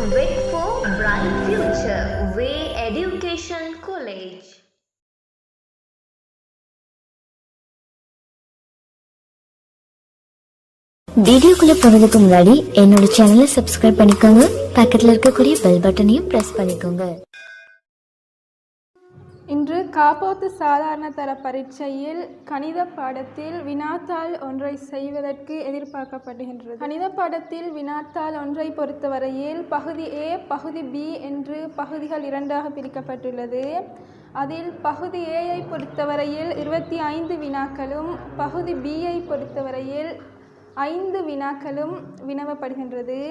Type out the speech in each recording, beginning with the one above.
Wait for bright future. Way Education College. வீடியோக்குள்ள போறதுக்கு முன்னாடி என்னோட சேனலை சப்ஸ்கிரைப் பண்ணிக்கோங்க. பக்கத்துல இருக்கக்கூடிய பெல் பட்டனையும் பிரஸ் பண்ணிக்கோங்க. இன்று காப்போத்து சாதாரண தர பரீட்சையில் கணித பாடத்தில் வினாத்தாள் ஒன்றை செய்வதற்கு எதிர்பார்க்கப்படுகின்றது. கணித பாடத்தில் வினாத்தாள் ஒன்றை பொறுத்தவரையில் பகுதி A, பகுதி B என்று பகுதிகள் இரண்டாக பிரிக்கப்பட்டுள்ளது. அதில் பகுதி Aயை பொறுத்தவரையில் 25 வினாக்களும் பகுதி Bயை பொறுத்தவரையில் 5 வினாக்களும் வினவப்படுகின்றது.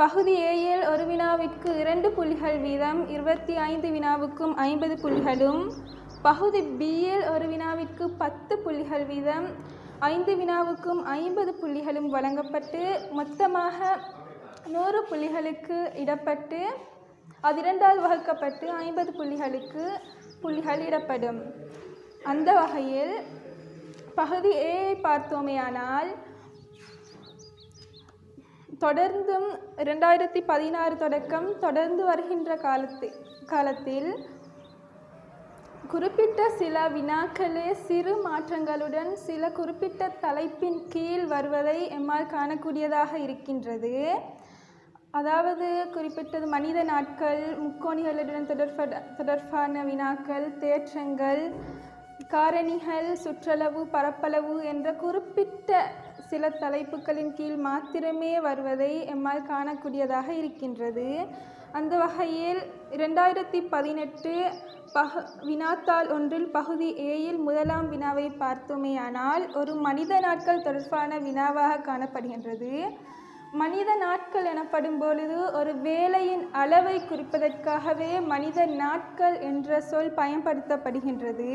பகுதி Aயில் ஒரு வினாவிற்கு 2 புள்ளிகள் வீதம் 25 வினாவுக்கும் 50 புள்ளிகளும், பகுதி Bயில் ஒரு வினாவிற்கு 10 புள்ளிகள் வீதம் 5 வினாவுக்கும் 50 புள்ளிகளும் வழங்கப்பட்டு மொத்தமாக 100 புள்ளிகளுக்கு இடப்பட்டு அது 2ஆல் வகுக்கப்பட்டு 50 புள்ளிகளுக்கு புள்ளிகள் இடப்படும். அந்த வகையில் பகுதி Aயை பார்த்தோமேயானால் தொடர்ந்தும் 2016 தொடக்கம் தொடர்ந்து வருகின்ற காலத்தில் குறிப்பிட்ட சில வினாக்களே சிறு மாற்றங்களுடன் சில குறிப்பிட்ட தலைப்பின் கீழ் வருவதை எம்மால் காணக்கூடியதாக இருக்கின்றது. அதாவது குறிப்பிட்டது மனித நாட்கள், முக்கோணிகளுடன் தொடர்பான வினாக்கள், தேற்றங்கள், காரணிகள், சுற்றளவு, பரப்பளவு என்ற குறிப்பிட்ட சில தலைப்புகளின் கீழ் மாத்திரமே வருவதை எம்மால் காணக்கூடியதாக இருக்கின்றது. அந்த வகையில் 2018 வினாத்தாள் ஒன்றில் பகுதி Aயில் முதலாம் வினாவை பார்த்தோமேயானால் ஒரு மனித நாட்கள் தொடர்பான வினாவாக காணப்படுகின்றது. மனித நாட்கள் எனப்படும் பொழுது ஒரு வேலையின் அளவை குறிப்பதற்காகவே மனித நாட்கள் என்ற சொல் பயன்படுத்தப்படுகின்றது.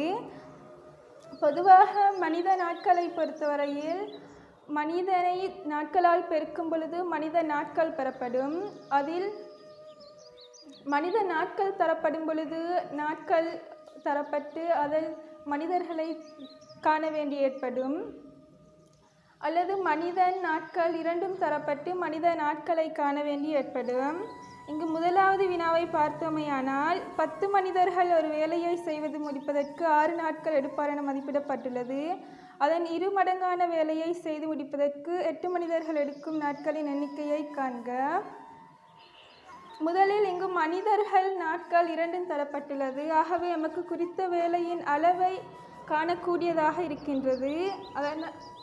பொதுவாக மனித நாட்களை பொறுத்தவரையில் மனிதனை நாட்களால் பெருக்கும் பொழுது மனித நாட்கள் பெறப்படும். அதில் மனித நாட்கள் தரப்படும் பொழுது நாட்கள் தரப்பட்டு அதில் மனிதர்களை காண வேண்டி ஏற்படும். அல்லது மனிதன் நாட்கள் இரண்டும் தரப்பட்டு மனித நாட்களை காண வேண்டி ஏற்படும். இங்கு முதலாவது வினாவை பார்த்தோமேயானால் 10 மனிதர்கள் ஒரு வேலையை செய்வது முடிப்பதற்கு 6 நாட்கள் எடுப்பார் என மதிப்பிடப்பட்டுள்ளது. அதன் 2 மடங்கான வேலையை செய்து முடிப்பதற்கு 8 மனிதர்கள் எடுக்கும் நாட்களின் எண்ணிக்கையை காண்க. முதலில் இங்கு மனிதர்கள் நாட்கள் இரண்டும் தரப்பட்டுள்ளது. ஆகவே நமக்கு குறித்த வேலையின் அளவை காணக்கூடியதாக இருக்கின்றது.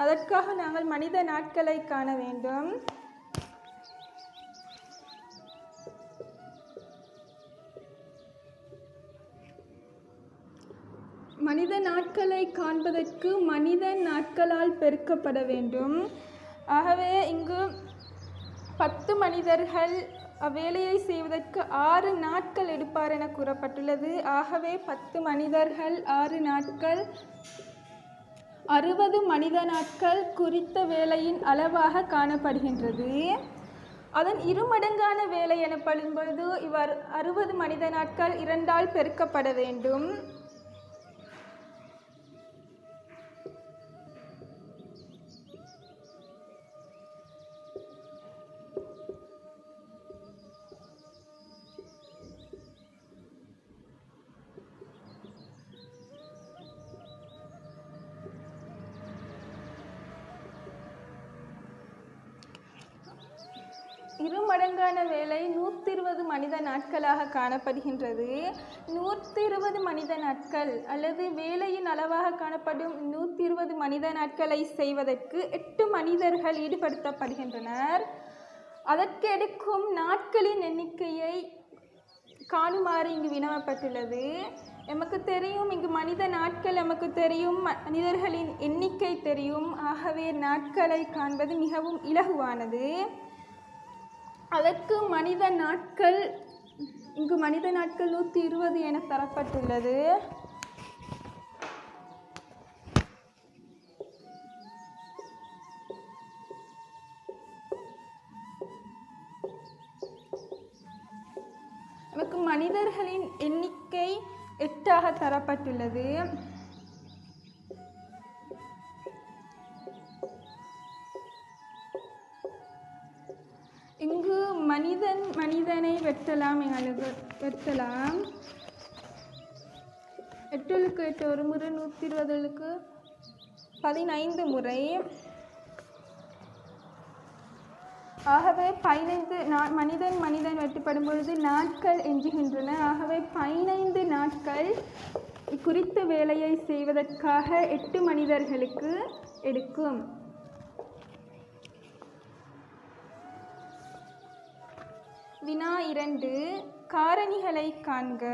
அதற்காக நாங்கள் மனித நாட்களை காண வேண்டும். மனித நாட்களை காண்பதற்கு மனித நாட்களால் பெருக்கப்பட வேண்டும். ஆகவே இங்கு 10 மனிதர்கள் அவ்வேலையை செய்வதற்கு 6 நாட்கள் எடுப்பார் என கூறப்பட்டுள்ளது. ஆகவே 10 மனிதர்கள் 6 நாட்கள் 60 மனித நாட்கள் குறித்த வேலையின் அளவாக காணப்படுகின்றது. அதன் 2 மடங்கான வேலை எனப்படும் பொழுது இவர் 60 மனித நாட்கள் 2ஆல் பெருக்கப்பட வேண்டும். இரு மடங்கான வேலை 120 மனித நாட்களாக காணப்படுகின்றது. 120 மனித நாட்கள் அல்லது வேலையின் அளவாக காணப்படும் 120 மனித நாட்களை செய்வதற்கு 8 மனிதர்கள் ஈடுபடுத்தப்படுகின்றனர். அதற்கு எடுக்கும் நாட்களின் எண்ணிக்கையை காணுமாறு இங்கு வினவப்பட்டுள்ளது. எமக்கு தெரியும் இங்கு மனித நாட்கள் எமக்கு தெரியும், மனிதர்களின் எண்ணிக்கை தெரியும். ஆகவே நாட்களை காண்பது மிகவும் இலகுவானது. அதற்கு மனித நாட்கள் இங்கு மனித நாட்கள் 120 என தரப்பட்டுள்ளது. நமக்கு மனிதர்களின் எண்ணிக்கை 8ஆக தரப்பட்டுள்ளது. இங்கு மனிதனை வெட்டலாம். எங்களுக்கு வெட்டலாம். 8 8 ஒரு முறை 120 15 முறை. ஆகவே 15 மனிதன் வெட்டப்படும் பொழுது நாட்கள் எஞ்சுகின்றன. ஆகவே 15 நாட்கள் குறித்த வேலையை செய்வதற்காக 8 மனிதர்களுக்கு எடுக்கும். வினா 2 காரணிகளை காண்க.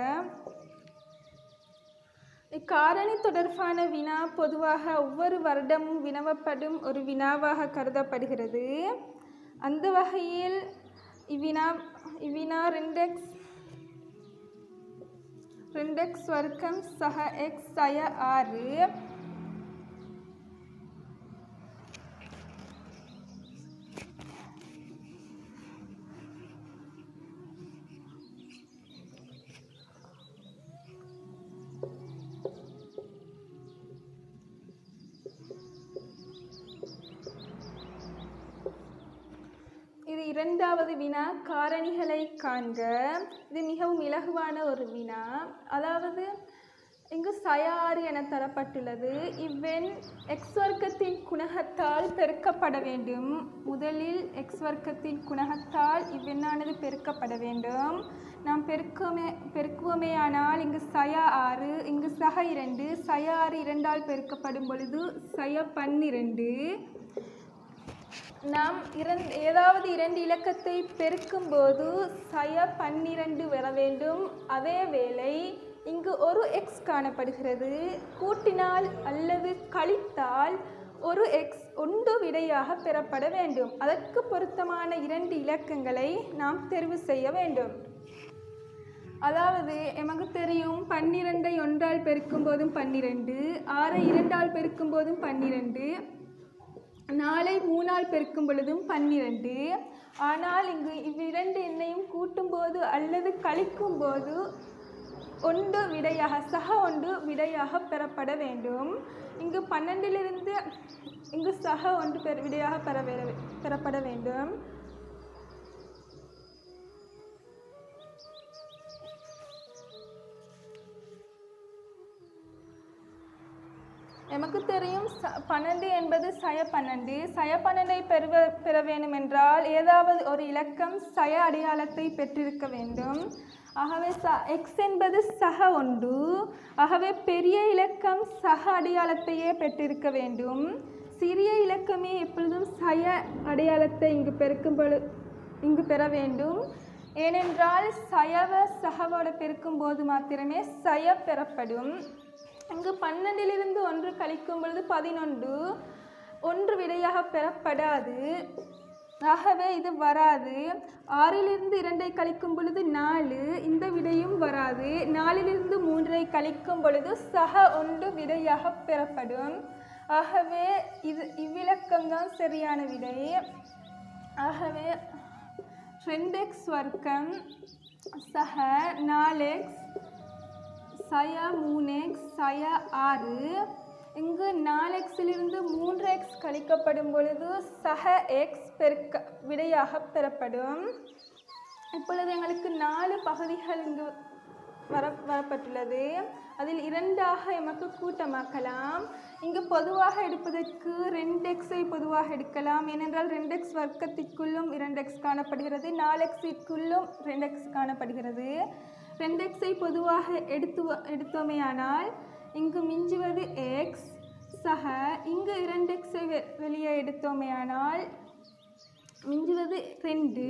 இக்காரணி தொடர்பான வினா பொதுவாக ஒவ்வொரு வருடமும் வினவப்படும் ஒரு வினாவாக கருதப்படுகிறது. அந்த வகையில் இவ்வினா 2x வர்க்கம் சக x சய 6. இது 2வது வினா காரணிகளை காண்க. இது மிகவும் இலகுவான ஒரு வினா. அதாவது இங்கு சய 6 என தரப்பட்டுள்ளது. இவ்வெண் x வர்க்கத்தின் குணகத்தால் பெருக்கப்பட வேண்டும். முதலில் x வர்க்கத்தின் குணகத்தால் இவ்வெண்ணானது பெருக்கப்பட வேண்டும். நாம் பெருக்குவோமேயானால் இங்கு சய 6, இங்கு சக 2, சய 6 2ஆல் பெருக்கப்படும் பொழுது சய 12. நாம் ஏதாவது 2 இலக்கத்தை பெருக்கும்போது சய 12 வர வேண்டும். அதே வேளை இங்கு ஒரு x காணப்படுகிறது. கூட்டினால் அல்லது கழித்தால் ஒரு x ஒன்று விடையாக பெறப்பட வேண்டும். அதற்கு பொருத்தமான 2 இலக்கங்களை நாம் தெரிவு செய்ய வேண்டும். அதாவது எமக்கு தெரியும் 12ஐ 1ஆல் பெருக்கும் போதும் 12, 6ஐ 2ஆல் பெருக்கும் போதும் 12, 4ஐ 3ஆல் பெருக்கும் பொழுதும் 12. ஆனால் இங்கு இவ்விரண்டு எண்ணையும் கூட்டும்போது அல்லது கழிக்கும் போது ஒன்று விடையாக சக ஒன்று விடையாக பெறப்பட வேண்டும். இங்கு 12லிருந்து இங்கு சக ஒன்று விடையாக பெறப்பட வேண்டும். நமக்கு தெரியும் 12 என்பது சய 12. சய 12ஐ பெற வேண்டும் என்றால் ஏதாவது ஒரு இலக்கம் சய அடையாளத்தை பெற்றிருக்க வேண்டும். ஆகவே x என்பது சக 1. ஆகவே பெரிய இலக்கம் சக அடையாளத்தையே பெற்றிருக்க வேண்டும். சிறிய இலக்கமே எப்பொழுதும் சய அடையாளத்தை இங்கு பெற வேண்டும். ஏனென்றால் சயவ சகவோடு பெருக்கும் போது மாத்திரமே சய பெறப்படும். இங்கு 12லிருந்து 1 கழிக்கும் பொழுது 11, 1 விடையாக பெறப்படாது. ஆகவே இது வராது. 6லிருந்து 2ஐ கழிக்கும் பொழுது 4, இந்த விடையும் வராது. 4லிருந்து 3ஐ கழிக்கும் பொழுது சக 1 விடையாக பெறப்படும். ஆகவே இவ்விலக்கம்தான் சரியான விடை. ஆகவே 2x வர்க்கம் சக 4x சய 3x சய 6. இங்கு 4xலிருந்து 3x கழிக்கப்படும் பொழுது சக x விடையாக பெறப்படும். இப்பொழுது எங்களுக்கு 4 பகுதிகள் இங்கு வரப்பட்டுள்ளது. அதில் 2ஆக எமக்கு கூட்டமாக்கலாம். இங்கு பொதுவாக எடுப்பதற்கு 2xஐ பொதுவாக எடுக்கலாம். ஏனென்றால் 2x வர்க்கத்திற்குள்ளும் 2x காணப்படுகிறது, 4xற்குள்ளும் 2x காணப்படுகிறது. 2xஐ பொதுவாக எடுத்தோமேயானால் இங்கு மிஞ்சுவது x சக இங்கு 2xஐ வெளியே எடுத்தோமேயானால் மிஞ்சுவது 2.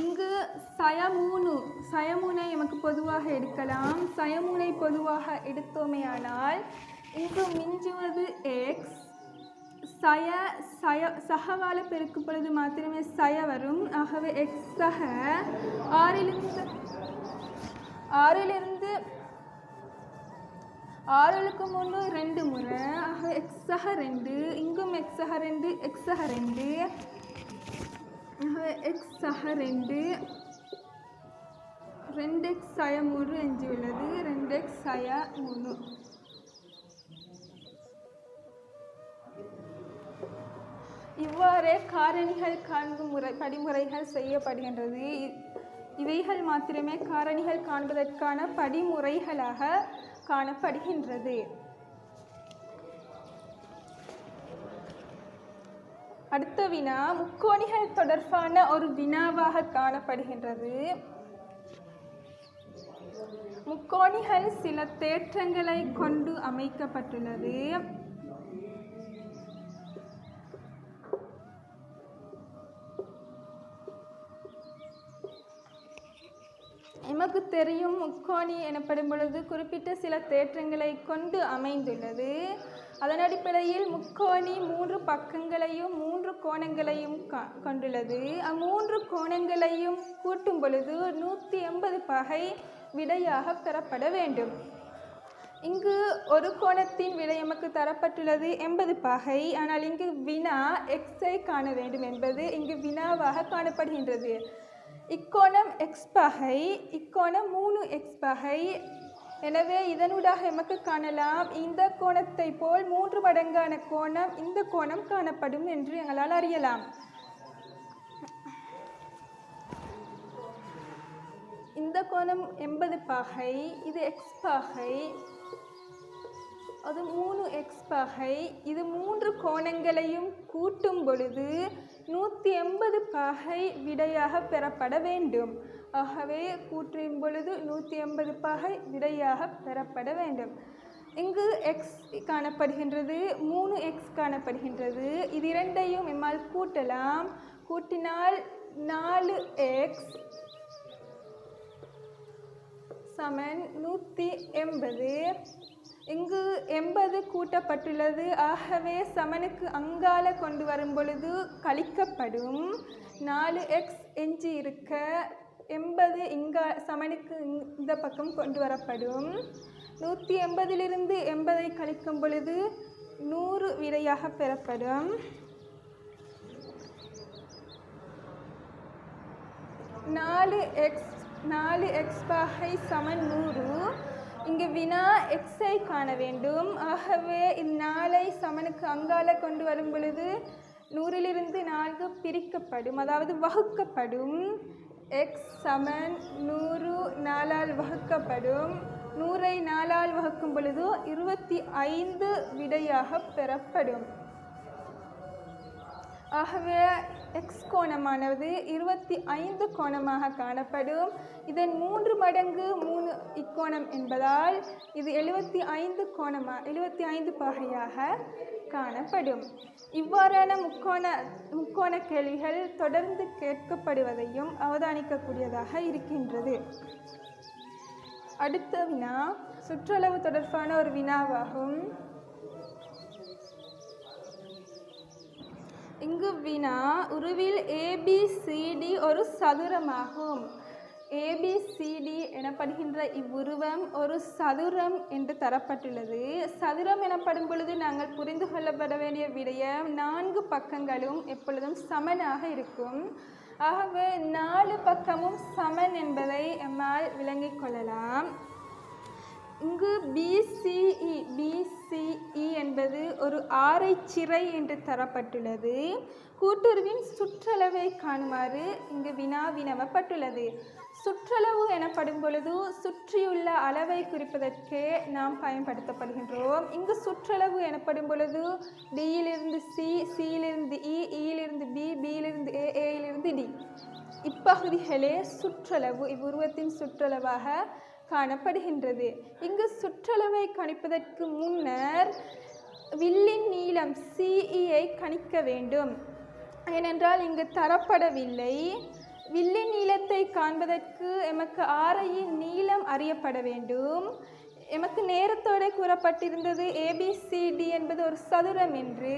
இங்கு சய 3ஐ நமக்கு பொதுவாக எடுக்கலாம். சய 3ஐ பொதுவாக எடுத்தோமேயானால் இங்கு மிஞ்சுவது x சகவால பெருக்கும் பொழுது மாத்திரமே சய வரும். ஆகவே x சக 6லிருந்து 6க்கு முன்பு 2 முறை. ஆகவே x சக 2, இங்கும் x சக 2, x சக 2. ஆகவே x சக 2, 2x சய 3 எஞ்சியுள்ளது. 2x சய 3. இவ்வாறே காரணிகள் காண்பும் படிமுறைகள் செய்யப்படுகின்றது. இவைகள் மாத்திரமே காரணிகள் காண்பதற்கான படிமுறைகளாக காணப்படுகின்றது. அடுத்த வினா முக்கோணிகள் தொடர்பான ஒரு வினாவாக காணப்படுகின்றது. முக்கோணிகள் சில தேற்றங்களை கொண்டு அமைக்கப்பட்டுள்ளது. எமக்கு தெரியும் முக்கோணி எனப்படும் பொழுது குறிப்பிட்ட சில தேற்றங்களை கொண்டு அமைந்துள்ளது. அதன் அடிப்படையில் முக்கோணி 3 பக்கங்களையும் 3 கோணங்களையும் கொண்டுள்ளது. அம்மூன்று கோணங்களையும் கூட்டும் பொழுது 180 பகை விடையாக பெறப்பட வேண்டும். இங்கு ஒரு கோணத்தின் விடை எமக்கு தரப்பட்டுள்ளது 80 பகை. ஆனால் இங்கு வினா எக்ஸை காண வேண்டும் என்பது இங்கு வினாவாக காணப்படுகின்றது. இக்கோணம் எக்ஸ் பகை, இக்கோணம் 3x பகை. எனவே இதனூடாக எமக்கு காணலாம் இந்த கோணத்தை போல் 3 மடங்கான கோணம் இந்த கோணம் காணப்படும் என்று எங்களால் அறியலாம். இந்த கோணம் 80 பகை, இது x பகை, அது 3x பகை. இது 3 கோணங்களையும் கூட்டும் பொழுது 180 பகை விடையாக பெறப்பட வேண்டும். ஆகவே கூட்டும் பொழுது 180 பகை விடையாக பெறப்பட வேண்டும். இங்கு x காணப்படுகின்றது, 3x காணப்படுகின்றது. இது இரண்டையும் எம்மால் கூட்டலாம். கூட்டினால் 4x சமன் 180. இங்கு 80 கூட்டப்பட்டுள்ளது. ஆகவே சமனுக்கு அங்கால கொண்டு வரும் பொழுது கழிக்கப்படும். 4x எஞ்சி இருக்க 80 சமனுக்கு இந்த பக்கம் கொண்டு வரப்படும். 180 80 கழிக்கும் பொழுது 100 விடையாக பெறப்படும். 4x பகை சமன் 100. இங்கு வினா எக்ஸை காண வேண்டும். ஆகவே இந்த 4ஐ சமனுக்கு அங்கால கொண்டு வரும் பொழுது 100 4 பிரிக்கப்படும், அதாவது வகுக்கப்படும். எக்ஸ் சமன் 100 4ஆல் வகுக்கப்படும். 100ஐ 4ஆல் வகுக்கும் பொழுது 25 விடையாக பெறப்படும். ஆகவே எக்ஸ் கோணமானது 25 கோணமாக காணப்படும். இதன் 3 மடங்கு 3 இக்கோணம் என்பதால் இது 75 பகையாக காணப்படும். இவ்வாறான முக்கோண கேள்விகள் தொடர்ந்து கேட்கப்படுவதையும் அவதானிக்கக்கூடியதாக இருக்கின்றது. அடுத்த வினா சுற்றளவு தொடர்பான ஒரு வினாவாகும். இங்கு வினா உருவில் ABCD ஒரு சதுரமாகும். ABCD எனப்படுகின்ற இவ்வுருவம் ஒரு சதுரம் என்று தரப்பட்டுள்ளது. சதுரம் எனப்படும் பொழுது நாங்கள் புரிந்து கொள்ளப்பட வேண்டிய விடயம் 4 பக்கங்களும் எப்பொழுதும் சமனாக இருக்கும். ஆகவே 4 பக்கமும் சமன் என்பதை எம்மால் விளங்கிக் கொள்ளலாம். இங்கு BCE என்பது ஒரு ஆரைச்சிறை என்று தரப்பட்டுள்ளது. கூட்டுருவின் சுற்றளவை காணுமாறு இங்கு வினா வினவப்பட்டுள்ளது. சுற்றளவு எனப்படும் பொழுது சுற்றியுள்ள அளவை குறிப்பதற்கே நாம் பயன்படுத்தப்படுகின்றோம். இங்கு சுற்றளவு எனப்படும் பொழுது Dயிலிருந்து C, Cயிலிருந்து E, Eயிலிருந்து B, Bயிலிருந்து A, Aயிலிருந்து D இப்பகுதிகளே சுற்றளவு இவ்வுருவத்தின் சுற்றளவாக காணப்படுகின்றது. இங்கு சுற்றளவை கணிப்பதற்கு முன்னர் வில்லின் நீளம் CEஐ கணிக்க வேண்டும். ஏனென்றால் இங்கு தரப்படவில்லை. வில்லின் நீளத்தை காண்பதற்கு எமக்கு ஆரையின் நீளம் அறியப்பட வேண்டும். எமக்கு நேரத்தோடு கூறப்பட்டிருந்தது ABCD என்பது ஒரு சதுரம் என்று.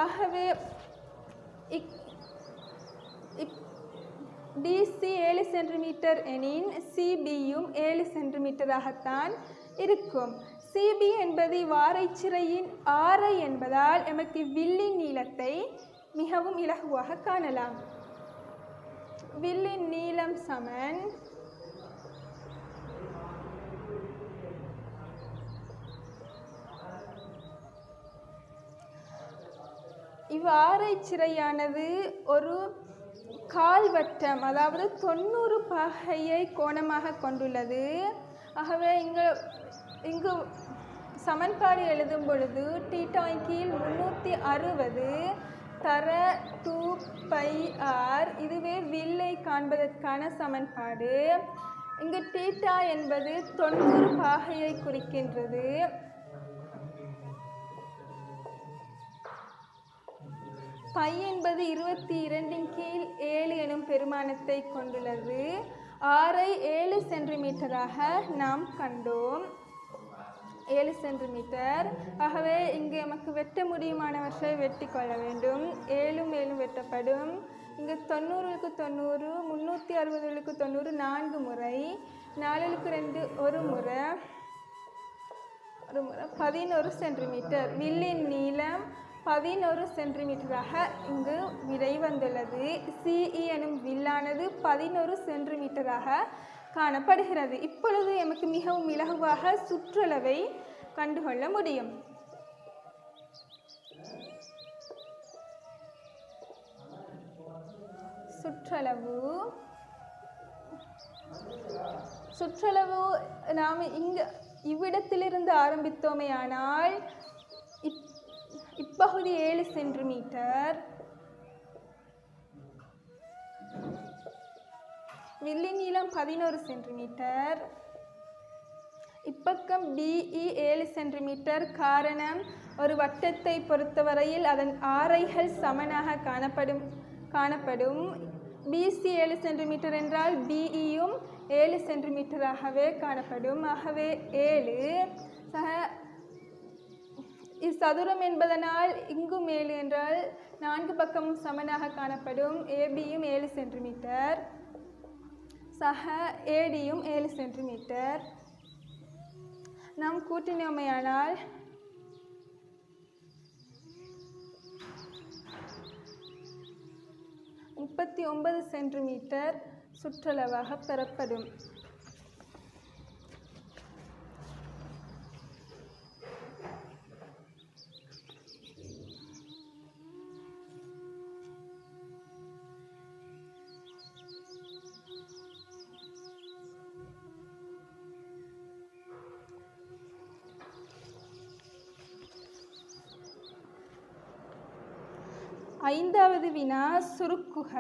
ஆகவே DC 7 சென்டிமீட்டர் எனின் CBயும் 7 சென்டிமீட்டராகத்தான் இருக்கும். CB என்பது வாரைச்சிறையின் ஆரை என்பதால் எமக்கு வில்லின் நீளத்தை மிகவும் இலகுவாக காணலாம். வில்லின் நீளம் சமன் இவ்வாரைச்சிறையானது ஒரு கால்வட்டம், அதாவது 90 பாகையை கோணமாக கொண்டுள்ளது. ஆகவே இங்கு சமன்பாடு எழுதும் பொழுது தீட்டாவின் கீழ் 360 தர 2πr, இதுவே வில்லை காண்பதற்கான சமன்பாடு. இங்கு தீட்டா என்பது 90 பாகையை குறிக்கின்றது. பை என்பது 22 கீழ் 7 எனும் பெருமானத்தை கொண்டுள்ளது. ஆரை 7 சென்டிமீட்டராக நாம் கண்டோம். 7 சென்டிமீட்டர். ஆகவே இங்கு நமக்கு வெட்ட முடியுமானவற்றை வெட்டி கொள்ள வேண்டும். 7 வெட்டப்படும். இங்கு 90க்கு 90, 360க்கு 90 4 முறை, 4க்கு 2 ஒரு முறை 11 சென்டிமீட்டர். வில்லின் நீளம் 11 சென்டிமீட்டராக இங்கு விடை வந்துள்ளது. சிஇ எனும் வில்லானது 11 சென்டிமீட்டராக காணப்படுகிறது. இப்பொழுது எமக்கு மிகவும் இலகுவாக சுற்றளவை கண்டுகொள்ள முடியும். சுற்றளவு நாம் இவ்விடத்திலிருந்து ஆரம்பித்தோமேயானால் இப்பகுதி 7 சென்டிமீட்டர், வில்லின் நீளம் 11 சென்டிமீட்டர், இப்பக்கம் பிஇ 7 சென்டிமீட்டர். காரணம், ஒரு வட்டத்தை பொறுத்தவரையில் அதன் ஆரைகள் சமனாக காணப்படும். பிசி 7 சென்டிமீட்டர் என்றால் பிஇயும் 7 சென்டிமீட்டராகவே காணப்படும். ஆகவே 7 சதுரம் என்பதனால் இங்கும் 7 என்றால் 4 பக்கமும் சமனாக காணப்படும். ஏபியும் 7 சென்டிமீட்டர், சக ஏடியும் 7 சென்டிமீட்டர். நாம் கூட்டினோமையானால் 39 சென்டிமீட்டர் சுற்றளவாக பெறப்படும். ஐந்தாவது வினா, சுருக்குக.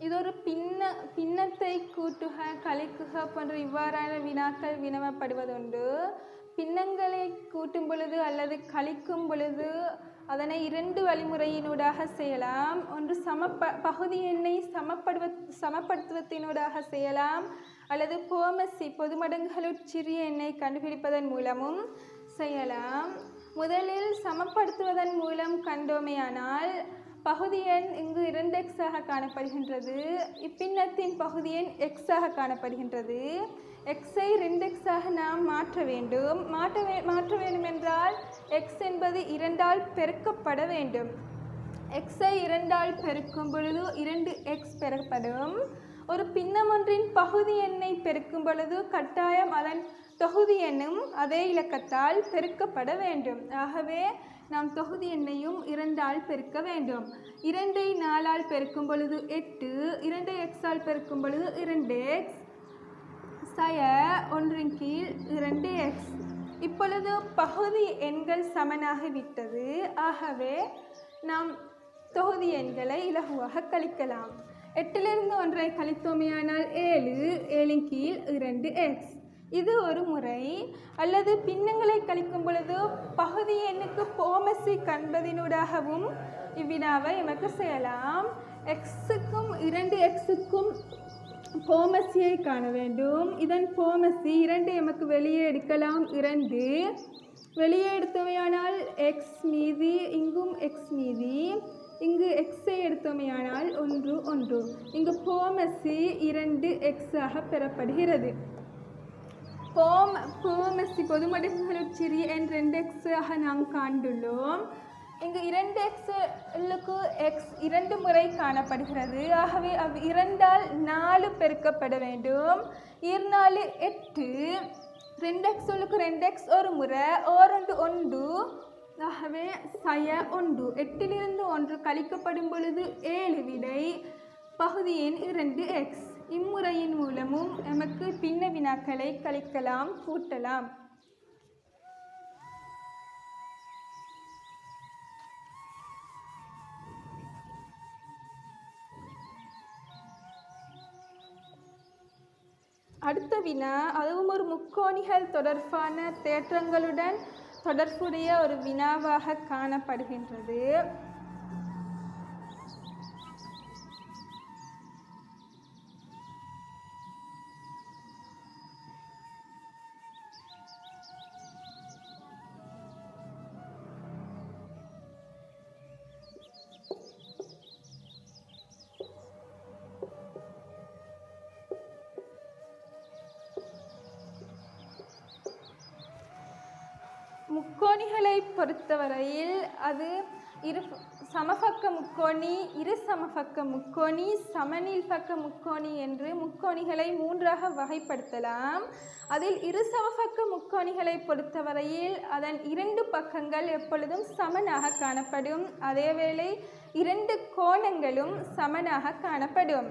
இது ஒரு பின்னத்தை கூட்டுக, கழிக்குக போன்ற இவ்வாறான வினாக்கள் வினவப்படுவதுண்டு. பின்னங்களை கூட்டும் பொழுது அல்லது கழிக்கும் பொழுது அதனை 2 வழிமுறையினூடாக செய்யலாம். ஒன்று பகுதி எண்ணை சமப்படுத்துவதனூடாக செய்யலாம், அல்லது போமசி பொதுமடங்குகளுள் சிறிய எண்ணை கண்டுபிடிப்பதன் மூலமும் செய்யலாம். முதலில் சமப்படுத்துவதன் மூலம் கண்டோமையானால் பகுதி எண் இங்கு 2x ஆக காணப்படுகின்றது. இப்பின்னத்தின் பகுதி எண் x ஆக காணப்படுகின்றது. x-ஐ 2x ஆக நாம் மாற்ற வேண்டும். மாற்ற வேண்டும் என்றால் x என்பது 2ஆல் பெருக்கப்பட வேண்டும். x-ஐ 2ஆல் பெருக்கும் பொழுது 2x பெறப்படும். ஒரு பின்னம் ஒன்றின் பகுதி எண்ணை பெருக்கும் பொழுது கட்டாயம் அதன் தொகுதி எண்ணும் அதே இலக்கத்தால் பெருக்கப்பட வேண்டும். ஆகவே நாம் தொகுதி எண்ணையும் 2ஆல் பெருக்க வேண்டும். 2ஐ 4ஆல் பெருக்கும் பொழுது 8, 2ஐ x-ஆல் பெருக்கும் பொழுது 2x, சய 1 கீழ் 2x. இப்பொழுது பகுதி எண்கள் சமனாகிவிட்டது. ஆகவே நாம் தொகுதி எண்களை இலகுவாக கழிக்கலாம். 8லிருந்து 1ஐ கழித்தோமையானால் 7, 7 கீழ் 2x. இது ஒரு முறை. அல்லது பின்னங்களை கழிக்கும் பொழுது பகுதி எண்ணுக்கு போமசி கண்பதினூடாகவும் இவ்வினாவை எமக்கு செய்யலாம். x-க்கும் 2x-க்கும் போமசியை காண வேண்டும். இதன் போமசி 2 எமக்கு வெளியே எடுக்கலாம். 2 வெளியே எடுத்தவையானால் x மீதி, இங்கும் x மீதி. இங்கு x-ஐ எடுத்தோமையானால் 1 1. இங்கு போமசி 2x ஆக பெறப்படுகிறது. போமசி பொதுமடங்குகளுள் சிறிய எண் 2x ஆக நாம் காண்டுள்ளோம். இங்கு 2xக்கு x 2 முறை காணப்படுகிறது. ஆகவே அவ் 2ஆல் 4 பெருக்கப்பட வேண்டும். 2 8. 2xக்கு 2x ஒரு முறை, ஓரண்டு 1. ஆகவே சய 1. 8லிருந்து 1 கழிக்கப்படும் பொழுது 7 விடை. பகுதி எண் 2x. இம்முறையின் மூலமும் நமக்கு பின்ன வினாக்களை கழிக்கலாம், கூட்டலாம். அடுத்த வினா, அதுவும் ஒரு முக்கோணிகள் தொடர்பான தேற்றங்களுடன் தொடர்புடைய ஒரு வினாவாக காணப்படுகின்றது. முக்கோணிகளை பொறுத்தவரையில் அது சமபக்க முக்கோணி, இரு சமபக்க முக்கோணி, சமநீள்பக்க முக்கோணி என்று முக்கோணிகளை 3ஆக வகைப்படுத்தலாம். அதில் இரு சமபக்க முக்கோணிகளை பொறுத்தவரையில் அதன் 2 பக்கங்கள் எப்பொழுதும் சமனாக காணப்படும். அதேவேளை 2 கோணங்களும் சமனாக காணப்படும்.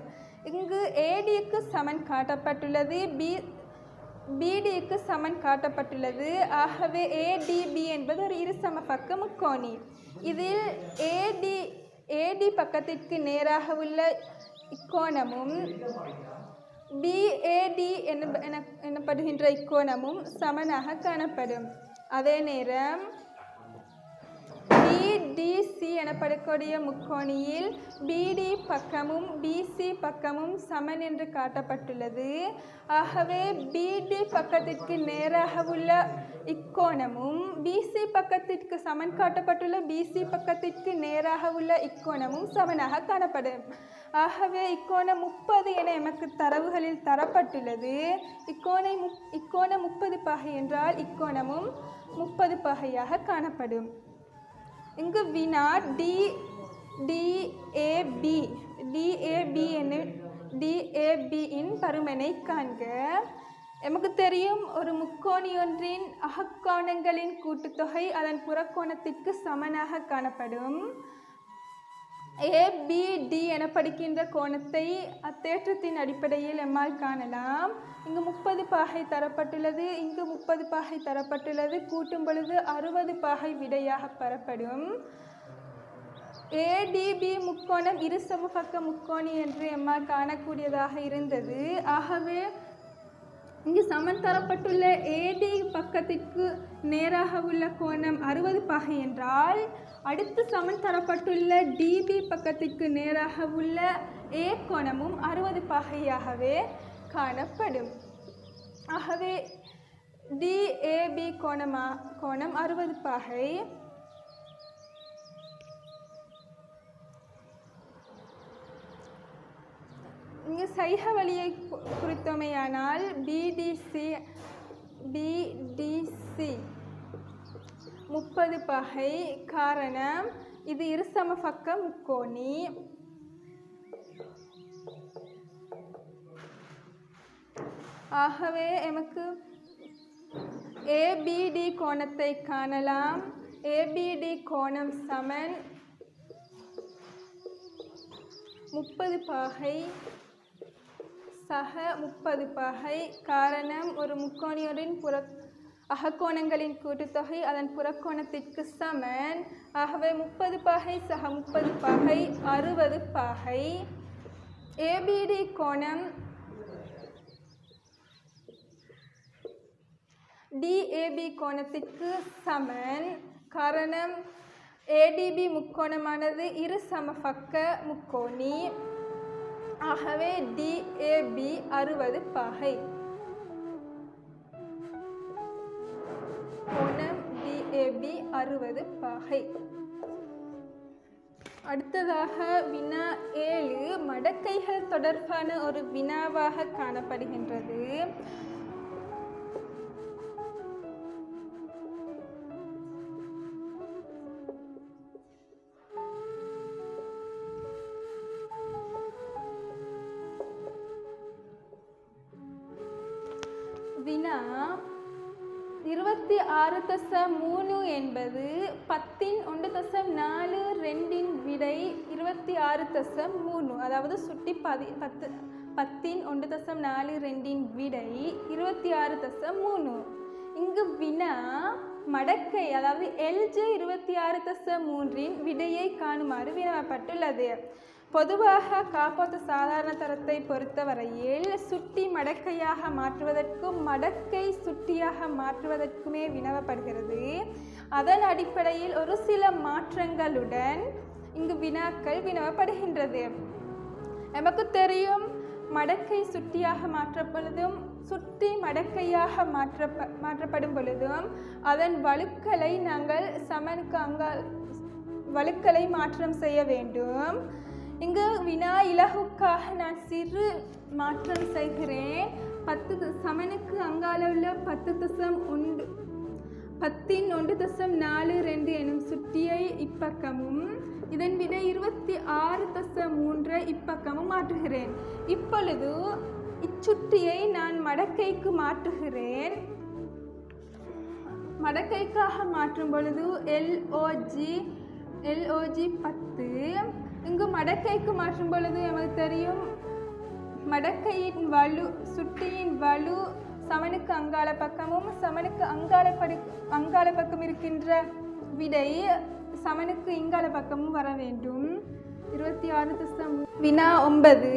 இங்கு ADக்கு சமன் காட்டப்பட்டுள்ளது, BDக்கு சமன் காட்டப்பட்டுள்ளது. ஆகவே ADB என்பது ஒரு இரு சமபக்க முக்கோணி. இதில் AD பக்கத்திற்கு நேராக உள்ள இக்கோணமும் BAD எனப்படுகின்ற இக்கோணமும் சமனாக காணப்படும். அதே நேரம் BDC எனப்படக்கூடிய முக்கோணியில் BD பக்கமும் BC பக்கமும் சமன் என்று காட்டப்பட்டுள்ளது. ஆகவே BD பக்கத்திற்கு நேராக உள்ள இக்கோணமும் BC பக்கத்திற்கு சமன் காட்டப்பட்டுள்ள BC பக்கத்திற்கு நேராக உள்ள இக்கோணமும் சமனாக காணப்படும். ஆகவே இக்கோணம் 30 என எமக்கு தரவுகளில் தரப்பட்டுள்ளது. இக்கோணம் 30 பாகை என்றால் இக்கோணமும் 30 பாகையாக காணப்படும். இங்கு வினா DAB இன் பருமனை காண்க. எமக்கு தெரியும், ஒரு முக்கோணி ஒன்றின் அகக்கோணங்களின் கூட்டுத்தொகை அதன் புறக்கோணத்திற்கு சமனாக காணப்படும். ABD எனப்படுகின்ற கோணத்தை அத்தேற்றத்தின் அடிப்படையில் எம்மால் காணலாம். இங்கு 30 பாகை தரப்பட்டுள்ளது, இங்கு 30 பாகை தரப்பட்டுள்ளது. கூட்டும் பொழுது 60 பாகை விடையாக பெறப்படும். ADB முக்கோணம் இரு சமபக்க முக்கோணி என்று எம்மால் காணக்கூடியதாக இருந்தது. ஆகவே இங்கு சமன் தரப்பட்டுள்ள AD பக்கத்திற்கு நேராக உள்ள கோணம் 60 பாகை என்றால், அடுத்து சமன் தரப்பட்டுள்ள DB பக்கத்திற்கு நேராக உள்ள A கோணமும் 60 பாகையாகவே காணப்படும். ஆகவே DAB கோணம் 60 பாகை. இங்கு சைக வழியை குறித்தோமையானால் BDC 30 பாகை. காரணம், இது இரு சமபக்க முக்கோணி. ஆகவே எமக்கு ABD கோணத்தை காணலாம். ABD கோணம் சமன் 30 பாகை சக 30 பாகை. காரணம், ஒரு முக்கோணியோரின் அகக்கோணங்களின் கூட்டுத்தொகை அதன் புறக்கோணத்திற்கு சமன். ஆகவே 30 பாகை சக 30 பாகை 60 பாகை. ABD கோணம் DAB கோணத்திற்கு சமன். காரணம், ADB முக்கோணமானது இரு சமபக்க முக்கோணி. ஆகவே DAB 60 பாகை. கோணம் DAB 60 பாகை. அடுத்ததாக வினா 7 மடக்கைகள் தொடர்பான ஒரு வினாவாக காணப்படுகின்றது. வினா 26.3 என்பது 10.4 விடை 26.3. அதாவது சுட்டி 10.4 விடை 26.3. இங்கு வினா மடக்கை அதாவது எல்ஜே 26.3 விடையை காணுமாறு வினவப்பட்டுள்ளது. பொதுவாக காப்போத்த சாதாரண தரத்தை பொறுத்தவரையில் சுட்டி மடக்கையாக மாற்றுவதற்கும் மடக்கை சுட்டியாக மாற்றுவதற்குமே வினவப்படுகிறது. அதன் அடிப்படையில் ஒரு சில மாற்றங்களுடன் இங்கு வினாக்கள் வினவப்படுகின்றது. நமக்கு தெரியும் மடக்கை சுட்டியாக மாற்றப்பொழுதும் சுட்டி மடக்கையாக மாற்றப்படும் பொழுதும் அதன் வழுக்களை நாங்கள் சமனுக்கு வழுக்களை மாற்றம் செய்ய வேண்டும். இங்கு வினா இலகுக்காக நான் சிறு மாற்றம் செய்கிறேன். 10 சமனுக்கு அங்கால உள்ள 10.1.42 எனும் சுட்டியை இப்பக்கமும் இதன் விடை 26.3 இப்பக்கமும் மாற்றுகிறேன். இப்பொழுது இச்சுட்டியை நான் மடக்கைக்கு மாற்றுகிறேன். மடக்கைக்காக மாற்றும் பொழுது LOG 10. இங்கு மடக்கைக்கு மாற்றும் பொழுது நமக்கு தெரியும் மடக்கையின் வலு சுட்டியின் வலு சமனுக்கு அங்காள பக்கமும் சமனுக்கு அங்காள பக்கம் இருக்கின்ற விடை சமனுக்கு இங்காள பக்கமும் வர வேண்டும். 26. வினா 9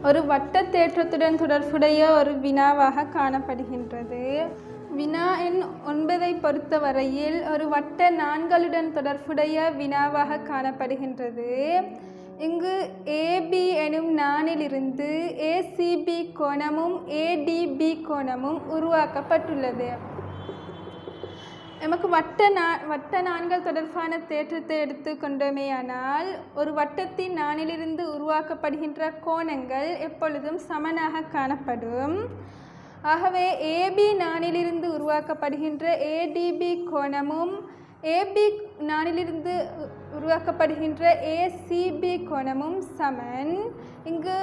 ஒரு வட்ட தேற்றத்துடன் தொடர்புடைய ஒரு வினாவாக காணப்படுகின்றது. வினா எண் 9 பொறுத்தவரையில் ஒரு வட்ட நான்களுடன் தொடர்புடைய வினாவாக காணப்படுகின்றது. இங்கு AB எனும் நாணிலிருந்து ACB கோணமும் ADB கோணமும் உருவாக்கப்பட்டுள்ளது. நமக்கு வட்ட நான்கள் தொடர்பான தேற்றத்தை எடுத்துக்கொண்டோமேயானால் ஒரு வட்டத்தின் நாணிலிருந்து உருவாக்கப்படுகின்ற கோணங்கள் எப்பொழுதும் சமனாக காணப்படும். ஆகவே AB நாணிலிருந்து உருவாக்கப்படுகின்ற ADB கோணமும் AB நாணிலிருந்து உருவாக்கப்படுகின்ற ACB கோணமும் சமன். இங்கு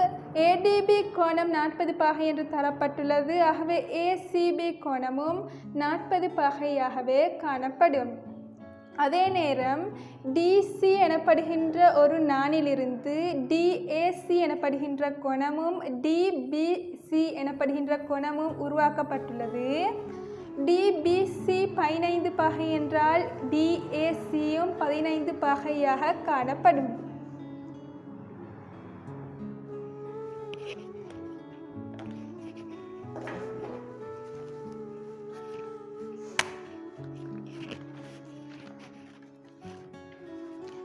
ADB கோணம் 40 பாகை என்று தரப்பட்டுள்ளது. ஆகவே ACB கோணமும் 40 பாகையாகவே காணப்படும். அதே நேரம் DC எனப்படுகின்ற ஒரு நாணிலிருந்து DAC எனப்படுகின்ற கோணமும் DBC எனப்படுகின்ற கோணமும் உருவாக்கப்பட்டுள்ளது. DBC 15 பாகை என்றால் DACயும் 15 பாகையாக காணப்படும்.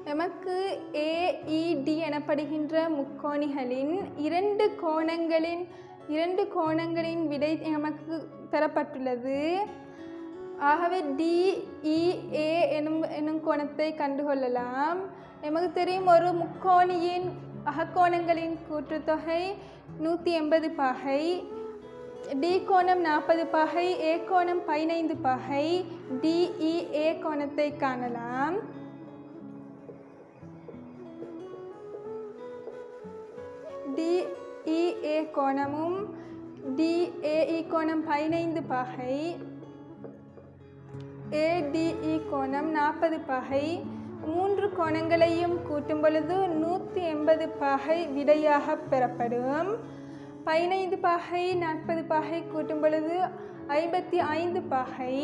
நமக்கு AED எனப்படுகின்ற முக்கோணிகளின் இரண்டு கோணங்களின் விடை நமக்கு பெறப்பட்டுள்ளது. ஆகவே DEA எனும் கோணத்தை கண்டுகொள்ளலாம். நமக்கு தெரியும் ஒரு முக்கோணியின் அகக்கோணங்களின் கூட்டுத்தொகை 180 பாகை. D கோணம் 40 பாகை, A கோணம் 15 பாகை. DEA கோணத்தை காணலாம். DEA கோணமும் DAE கோணம் 15 பாகை, ADE கோணம் 40 பாகை. 3 கோணங்களையும் கூட்டும் பொழுது 180 பாகை விடையாக பெறப்படும். 15 பாகை 40 பாகை கூட்டும் பொழுது 55 பாகை.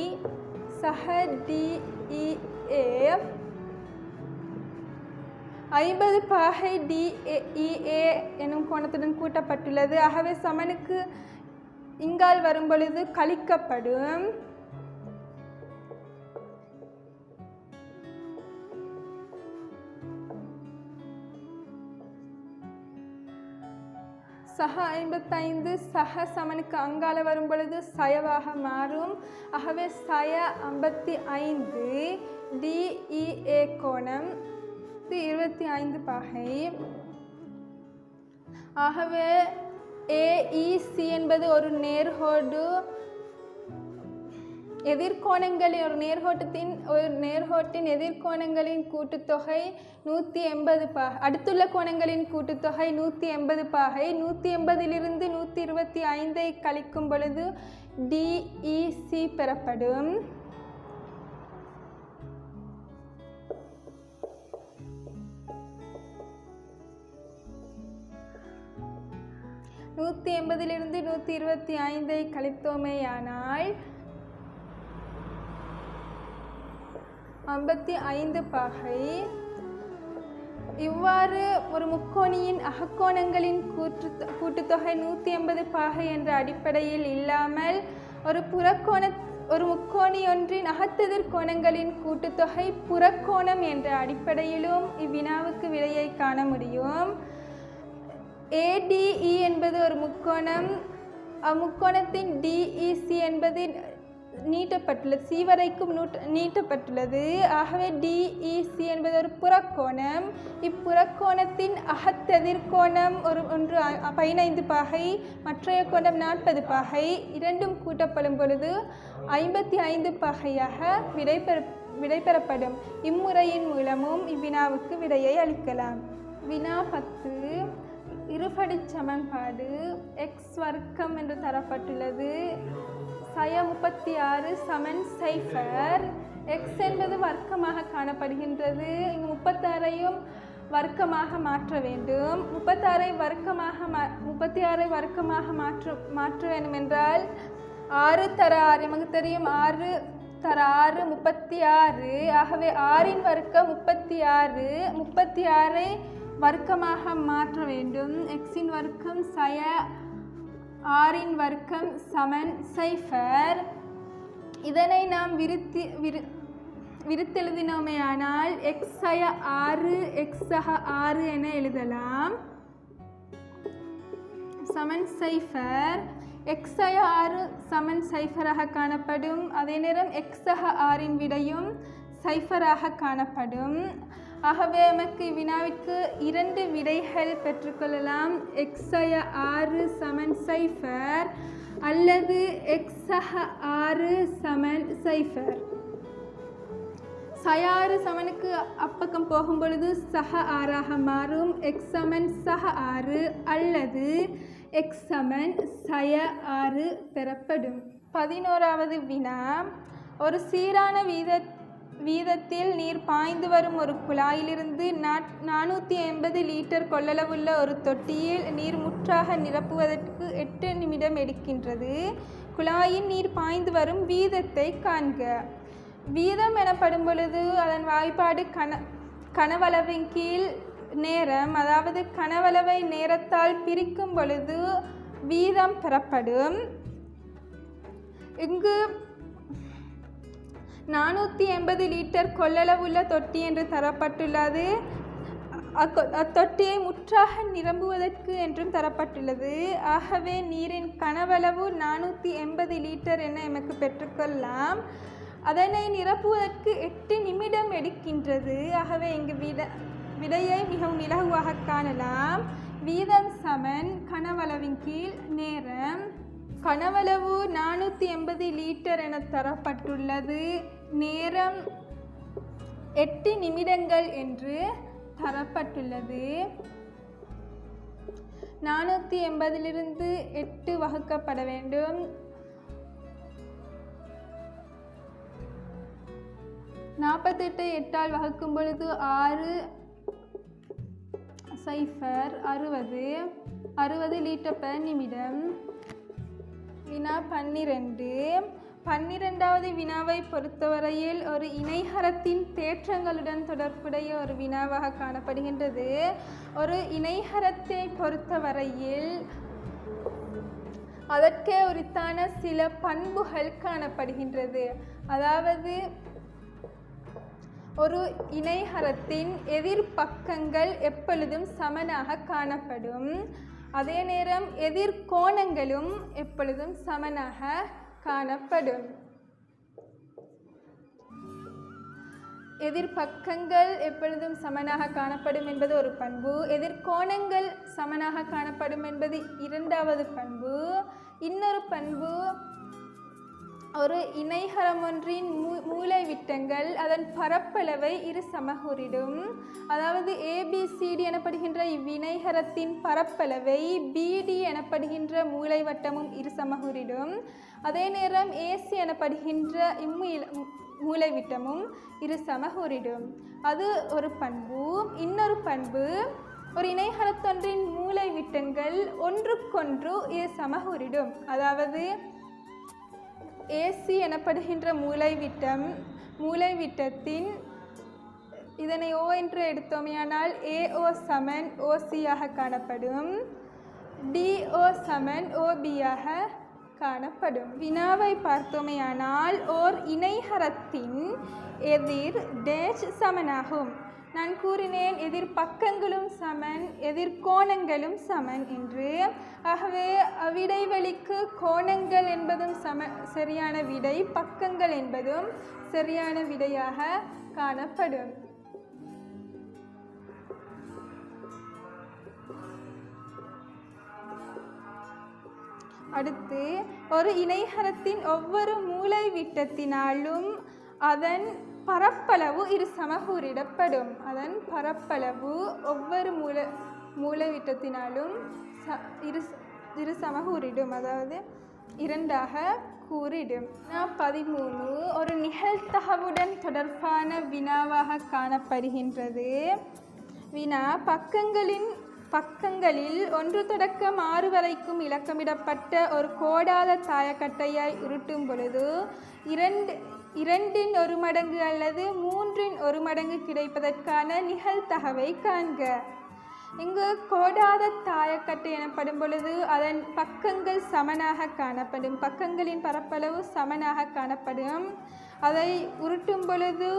சக DEA 50 பாகை DEA எனும் கோணத்துடன் கூட்டப்பட்டுள்ளது. ஆகவே சமனுக்கு இங்கால் வரும் பொழுது கழிக்கப்படும். சக 55 சக சமனுக்கு அங்கால வரும் பொழுது சயவாக மாறும். ஆகவே சய 55 DEA கோணம் 25 பாகை. ஆகவே AEC என்பது ஒரு நேர்கோடு எதிர்கோணங்களின் ஒரு நேர்கோட்டின் எதிர்கோணங்களின் கூட்டுத்தொகை 180 பாகை. அடுத்துள்ள கோணங்களின் கூட்டுத்தொகை 180 பாகை. 180 125 கழிக்கும் பொழுது DEC பெறப்படும். நூற்றி 125 கழித்தோமேயானால் 55 பாகை. இவ்வாறு ஒரு முக்கோணியின் அகக்கோணங்களின் கூட்டுத்தொகை 180 பாகை என்ற அடிப்படையில் இல்லாமல் ஒரு முக்கோணி ஒன்றின் அகத்தெதிர் கோணங்களின் கூட்டுத்தொகை புறக்கோணம் என்ற அடிப்படையிலும் இவ்வினாவுக்கு விடையை காண முடியும். ADE என்பது ஒரு முக்கோணம். அம்முக்கோணத்தின் DEC என்பது நீட்டப்பட்டுள்ளது, சி வரைக்கும் நீட்டப்பட்டுள்ளது. ஆகவே DEC என்பது ஒரு புறக்கோணம். இப்புறக்கோணத்தின் அகத்தெதிர்கோணம் ஒன்று 15 பாகை, மற்றைய கோணம் 40 பாகை. இரண்டும் கூட்டப்படும் பொழுது 55 பாகையாக விடை பெறப்படும். இம்முறையின் மூலமும் இவ்வினாவுக்கு விடையை அளிக்கலாம். வினா 10. இருபடி சமன்பாடு x வர்க்கம் என்று தரப்பட்டுள்ளது. சய 36 சமன் 0. x என்பது வர்க்கமாக காணப்படுகின்றது. இங்கு 36ஐயும் வர்க்கமாக மாற்ற வேண்டும். 36ஐ வர்க்கமாக மாற்ற வேண்டும் என்றால் 6 தர 6, நமக்கு தெரியும் 6 தர 6 36. ஆகவே 6இன் வர்க்கம் 36. 36ஐ வர்க்கமாக மாற்ற வேண்டும். எக்ஸின் வர்க்கம் சய 6இன் வர்க்கம் சமன் 0. இதனை நாம் விரித்தெழுதினோமேயானால் x சய 6 x சக 6 என எழுதலாம். சமன் 0. x சய 6 சமன் 0 காணப்படும். அதே நேரம் x சக 6இன் விடையும் 0 காணப்படும். ஆகவே நமக்கு வினாவிற்கு 2 விடைகள் பெற்றுக்கொள்ளலாம். x சய 6 சமன் 0 அல்லது x சக 6 சமன் 0. சய 6 சமனுக்கு அப்பக்கம் போகும் பொழுது சக 6ஆக மாறும். x சமன் சக 6 அல்லது x சமன் சய 6 பெறப்படும். 11வது வினா. ஒரு சீரான வீதத்தில் நீர் பாய்ந்து வரும் ஒரு குழாயிலிருந்து 480 லிட்டர் கொள்ளளவுள்ள ஒரு தொட்டியில் நீர் முற்றாக நிரப்புவதற்கு 8 நிமிடம் எடுக்கின்றது. குழாயின் நீர் பாய்ந்து வரும் வீதத்தை காண்க. வீதம் எனப்படும் பொழுது அதன் வாய்ப்பாடு கனவளவின் கீழ் நேரம், அதாவது கனவளவை நேரத்தால் பிரிக்கும் பொழுது வீதம் பெறப்படும். இங்கு 480 லிட்டர் கொள்ளளவுள்ள தொட்டி என்று தரப்பட்டுள்ளது. அத்தொட்டியை முற்றாக நிரம்புவதற்கு என்றும் தரப்பட்டுள்ளது. ஆகவே நீரின் கனவளவு 480 லிட்டர் என எமக்கு பெற்றுக்கொள்ளலாம். அதனை நிரப்புவதற்கு 8 நிமிடம் எடுக்கின்றது. ஆகவே இங்கு விடையை மிகவும் இலகுவாக காணலாம். வீதம் சமன் கனவளவின் கீழ் நேரம். கனவளவு 480 லிட்டர் என தரப்பட்டுள்ளது. நேரம் 8 நிமிடங்கள் என்று தரப்பட்டுள்ளது. 480 8 வகுக்கப்பட வேண்டும். 48 8ஆல் வகுக்கும் பொழுது 6 0 60 லிட்டர் per நிமிடம். வினா 12. 12வது வினாவை பொறுத்தவரையில் ஒரு இணைகரத்தின் தேற்றங்களுடன் தொடர்புடைய ஒரு வினாவாக காணப்படுகின்றது. ஒரு இணைகரத்தை பொறுத்தவரையில் அதற்கே உரித்தான சில பண்புகள் காணப்படுகின்றது. அதாவது ஒரு இணைகரத்தின் எதிர்பக்கங்கள் எப்பொழுதும் சமனாக காணப்படும். அதே நேரம் எதிர்கோணங்களும் எப்பொழுதும் சமனாக காணப்படும். எதிர்பக்கங்கள் எப்பொழுதும் சமனாக காணப்படும் என்பது ஒரு பண்பு. எதிர்கோணங்கள் சமனாக காணப்படும் என்பது 2வது பண்பு. இன்னொரு பண்பு, ஒரு இணைகரம் ஒன்றின் மூலைவிட்டங்கள் அதன் பரப்பளவை இரு சமகூறிடும். அதாவது ABCD எனப்படுகின்ற இவ்விணைகரத்தின் பரப்பளவை BD எனப்படுகின்ற மூலைவட்டமும் இரு சமகூறிடும். அதே நேரம் AC எனப்படுகின்ற மூலைவிட்டமும் இரு சமகூறிடும். அது ஒரு பண்பு. இன்னொரு பண்பு, ஒரு இணைகரத்தொன்றின் மூலைவிட்டங்கள் ஒன்றுக்கொன்று இரு சமகூறிடும். அதாவது AC எனப்படுகின்ற மூலைவிட்டத்தின் இதனை O என்று எடுத்தோமேயானால் AO சமன் OC ஆக காணப்படும். DO சமன் OB ஆக காணப்படும். வினாவை பார்த்தோமேயானால் ஓர் இணைகரத்தின் எதிர் டேஷ் சமனாகும். நான் கூறினேன் எதிர் பக்கங்களும் சமன், எதிர் கோணங்களும் சமன் என்று. ஆகவே அவ்விடைவெளிக்கு கோணங்கள் என்பதும் சரியான விடை, பக்கங்கள் என்பதும் சரியான விடையாக காணப்படும். அடுத்து, ஒரு இணைகரத்தின் ஒவ்வொரு மூலைவிட்டத்தினாலும் அதன் பரப்பளவு இரு சமகூறிடப்படும். அதன் பரப்பளவு ஒவ்வொரு மூலைவிட்டத்தினாலும் இரு சமகூறிடும், அதாவது இரண்டாக கூறிடும். 13 ஒரு நிகழ்தகவுடன் தொடர்பான வினாவாக காணப்படுகின்றது. வினா, பக்கங்களில் 1 தொடக்கம் 6 வரைக்கும் இலக்கமிடப்பட்ட ஒரு கோடாத தாயக்கட்டையாய் உருட்டும் பொழுது 2 1 மடங்கு அல்லது 3 1 மடங்கு கிடைப்பதற்கான நிகழ்தகவை காண்க. இங்கு கோடாத தாயக்கட்டை எனப்படும் பொழுது அதன் பக்கங்கள் சமனாக காணப்படும், பக்கங்களின் பரப்பளவு சமனாக காணப்படும். அதை உருட்டும் பொழுது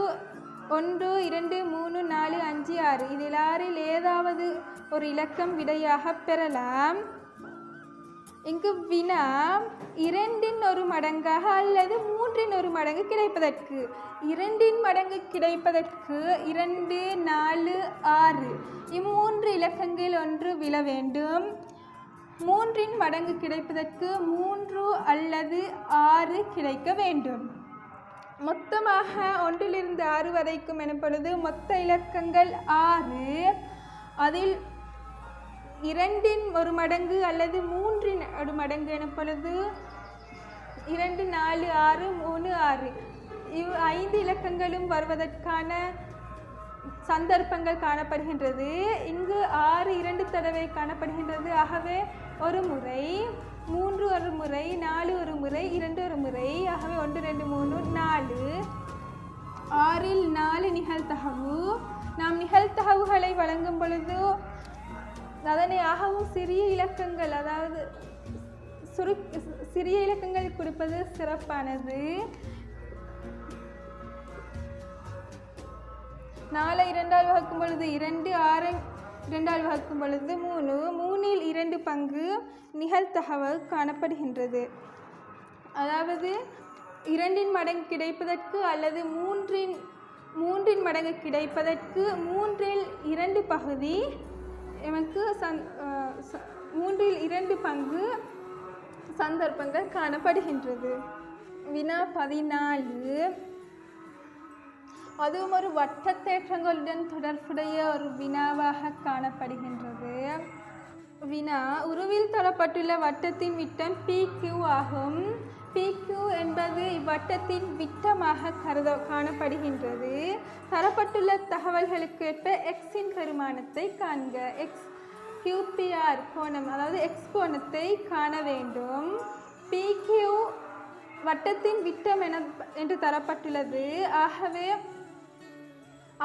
1 2 3 4 5 6 இதில் 6இல் ஏதாவது ஒரு இலக்கம் விடையாக பெறலாம். இங்கு வினா 2 1 மடங்காக அல்லது 3 1 மடங்கு கிடைப்பதற்கு, 2 மடங்கு கிடைப்பதற்கு 2 4 6 இம்மூன்று இலக்கங்கள் ஒன்று விழ வேண்டும். 3 மடங்கு கிடைப்பதற்கு 3 அல்லது 6 கிடைக்க வேண்டும். மொத்தமாக 1 லிருந்து 6 வரைக்கும் எனப்பொழுது மொத்த இலக்கங்கள் 6. அதில் 2 1 மடங்கு அல்லது 3 1 மடங்கு எனப்பொழுது 2 4 6 3 6 இவ் 5 இலக்கங்களும் வருவதற்கான சந்தர்ப்பங்கள் காணப்படுகின்றது. இங்கு 6 2 தடவை காணப்படுகின்றது. ஆகவே ஒரு முறை, 3 ஒரு முறை, 4 ஒரு முறை, 2 ஒரு முறை. ஆகவே 1 2 3 4. 6இல் 4 நிகழ்தகவு. நாம் நிகழ்தகவுகளை வழங்கும் பொழுது அதனை ஆகவும் சிறிய இலக்கங்கள், அதாவது சிறிய இலக்கங்கள் கொடுப்பது சிறப்பானது. 4 2ஆல் வகுக்கும் பொழுது 2, 6 2ஆல் வகுக்கும் பொழுது 3, 3இல் 2 பங்கு நிகழ்தகவு காணப்படுகின்றது. அதாவது 2 மடங்கு கிடைப்பதற்கு அல்லது 3 மடங்கு கிடைப்பதற்கு 3இல் 2 பகுதி எமக்கு 3இல் 2 பங்கு சந்தர்ப்பங்கள் காணப்படுகின்றது. வினா 14 அதுவும் ஒரு வட்டத்தேற்றங்களுடன் தொடர்புடைய ஒரு வினாவாக காணப்படுகின்றது. வினா, உருவில் தரப்பட்டுள்ள வட்டத்தின் விட்டம் PQ ஆகும். PQ என்பது இவ்வட்டத்தின் விட்டமாக காணப்படுகின்றது. தரப்பட்டுள்ள தகவல்களுக்கு ஏற்ப Xஇன் பெருமானத்தை காண்க. QPR கோணம், அதாவது X கோணத்தை காண வேண்டும். PQ வட்டத்தின் விட்டம் என்று தரப்பட்டுள்ளது. ஆகவே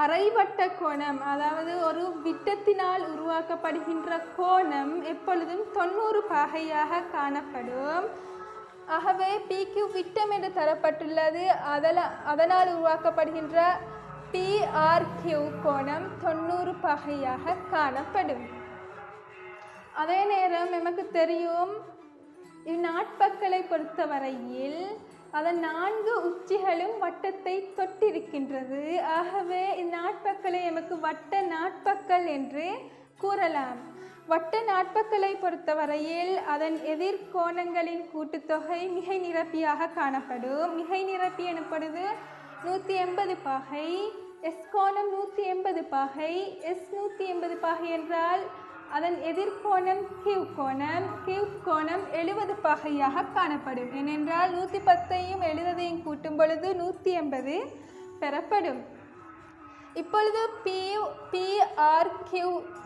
அரைவட்ட கோணம், அதாவது ஒரு விட்டத்தினால் உருவாக்கப்படுகின்ற கோணம் எப்பொழுதும் 90 பாகையாக காணப்படும். ஆகவே PQ விட்டம் என்று தரப்பட்டுள்ளது. அதனால் உருவாக்கப்படுகின்ற PRQ கோணம் 90 பாகையாக காணப்படும். அதே நேரம் நமக்கு தெரியும், இந்நாட்பக்களை பொறுத்தவரையில் அதன் 4 உச்சிகளும் வட்டத்தை தொட்டிருக்கின்றது. ஆகவே இந்நாட்பக்களை எமக்கு வட்ட நாட்பக்கள் என்று கூறலாம். வட்ட நாட்பக்களை பொறுத்தவரையில் அதன் எதிர்கோணங்களின் கூட்டுத்தொகை மிகை நிரப்பியாக காணப்படும். மிகை நிரப்பி எனப்படுது 180 பாகை, எஸ் கோணம் 180 பாகை. எஸ் 180 பாகை என்றால் அதன் எதிர்கோணம் கியூ கோணம் 70 பாகையாக காணப்படும். ஏனென்றால் 110ஐயும் 70ஐயும் கூட்டும் பொழுது 180 பெறப்படும். இப்பொழுது PRQ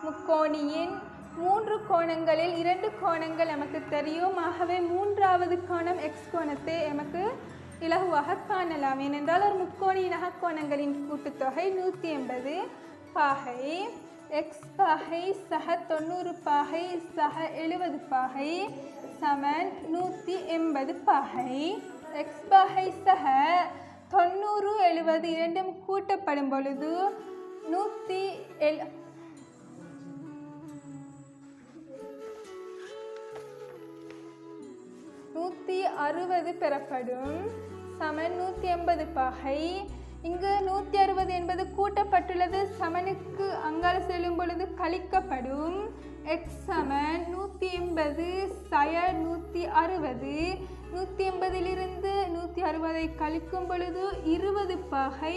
முக்கோணியின் 3 கோணங்களில் 2 கோணங்கள் நமக்கு தெரியும். ஆகவே மூன்றாவது கோணம் எக்ஸ் கோணத்தை நமக்கு இலகுவாக காணலாம். ஏனென்றால் ஒரு முக்கோணியின் கோணங்களின் கூட்டுத்தொகை 180 பாகை. எக்ஸ் பாகை சக 90 பாகை சக 70 பாகை சமன் 180 பாகை. எக்ஸ் பாகை சக 90 70 இரண்டும் கூட்டப்படும் பொழுது 160 பெறப்படும். சமன் 180 பாகை. இங்கு 160 என்பது கூட்டப்பட்டுள்ளது, சமனுக்கு அங்கால செல்லும் பொழுது கழிக்கப்படும். எக்ஸ் சமன் 180 சய 160. 180 160ஐ கழிக்கும் பொழுது 20 பாகை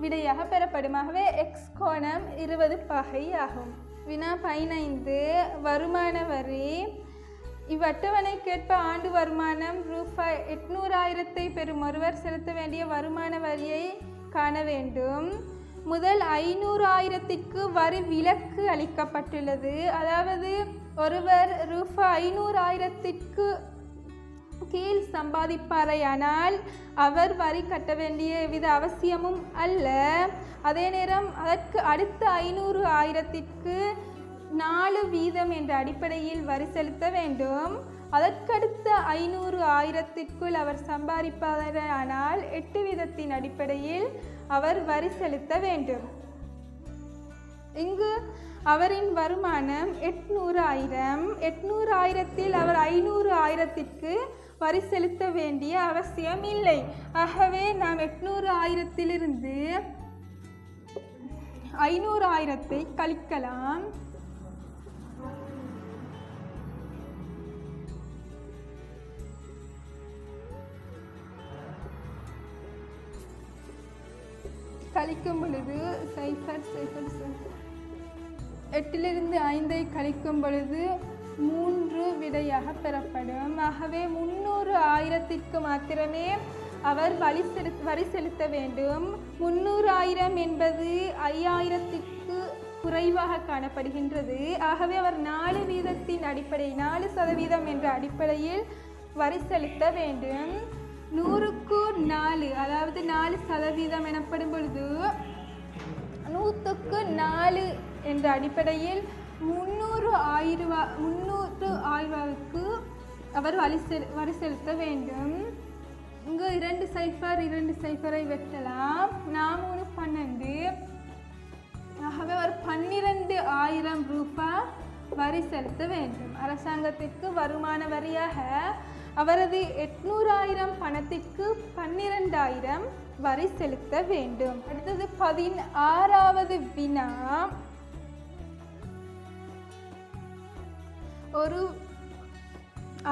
விடையாக பெறப்படும். ஆகவே எக்ஸ் கோணம் 20 பாகை ஆகும். வினா 15 வருமான வரி. இவ்வட்டவணைக்கேற்ப ஆண்டு வருமானம் ரூபாய் 800,000 பெறும் ஒருவர் செலுத்த வேண்டிய வருமான வரியை காண வேண்டும். முதல் 500,000க்கு வரி விலக்கு அளிக்கப்பட்டுள்ளது. அதாவது ஒருவர் ரூபாய் 500,000க்கு கீழ் சம்பாதிப்பாரையானால் அவர் வரி கட்ட வேண்டிய எவ்வித அவசியமும் அல்ல. அதே நேரம் அதற்கு அடுத்த 500,000க்கு 4% என்ற அடிப்படையில் வரி செலுத்த வேண்டும். அதற்கடுத்த 500,000க்குள் அவர் சம்பாதிப்பாரையானால் 8% அடிப்படையில் அவர் வரி செலுத்த வேண்டும். இங்கு அவரின் வருமானம் 800,000. 800,000ல் அவர் 500,000க்கு வரி செலுத்த வேண்டிய அவசியம் இல்லை. ஆகவே நாம் 800,000லிருந்து 500,000ஐ கழிக்கலாம். கழிக்கும் பொழுது 8லிருந்து 5ஐ கழிக்கும் பொழுது 3 விடையாக பெறப்படும். ஆகவே 300,000க்கு மாத்திரமே அவர் வரி செலுத்த வேண்டும். 300,000 என்பது 5,000க்கு குறைவாக காணப்படுகின்றது. ஆகவே அவர் 4% அடிப்படை 4% என்ற அடிப்படையில் வரி செலுத்த வேண்டும். 100க்கு 4 அதாவது 4% எனப்படும் பொழுது 100க்கு 4 என்ற அடிப்படையில் 300,000க்கு அவர் வரி செலுத்த வேண்டும். இங்கு 2 0ஐ வெட்டலாம். 4 12. ஆகவே அவர் 12,000 ரூபாய் வரி செலுத்த வேண்டும். அரசாங்கத்திற்கு வருமான வரியாக அவரது 800,000 பணத்திற்கு 12,000 வரி செலுத்த வேண்டும். அடுத்தது 16வது வினா. ஒரு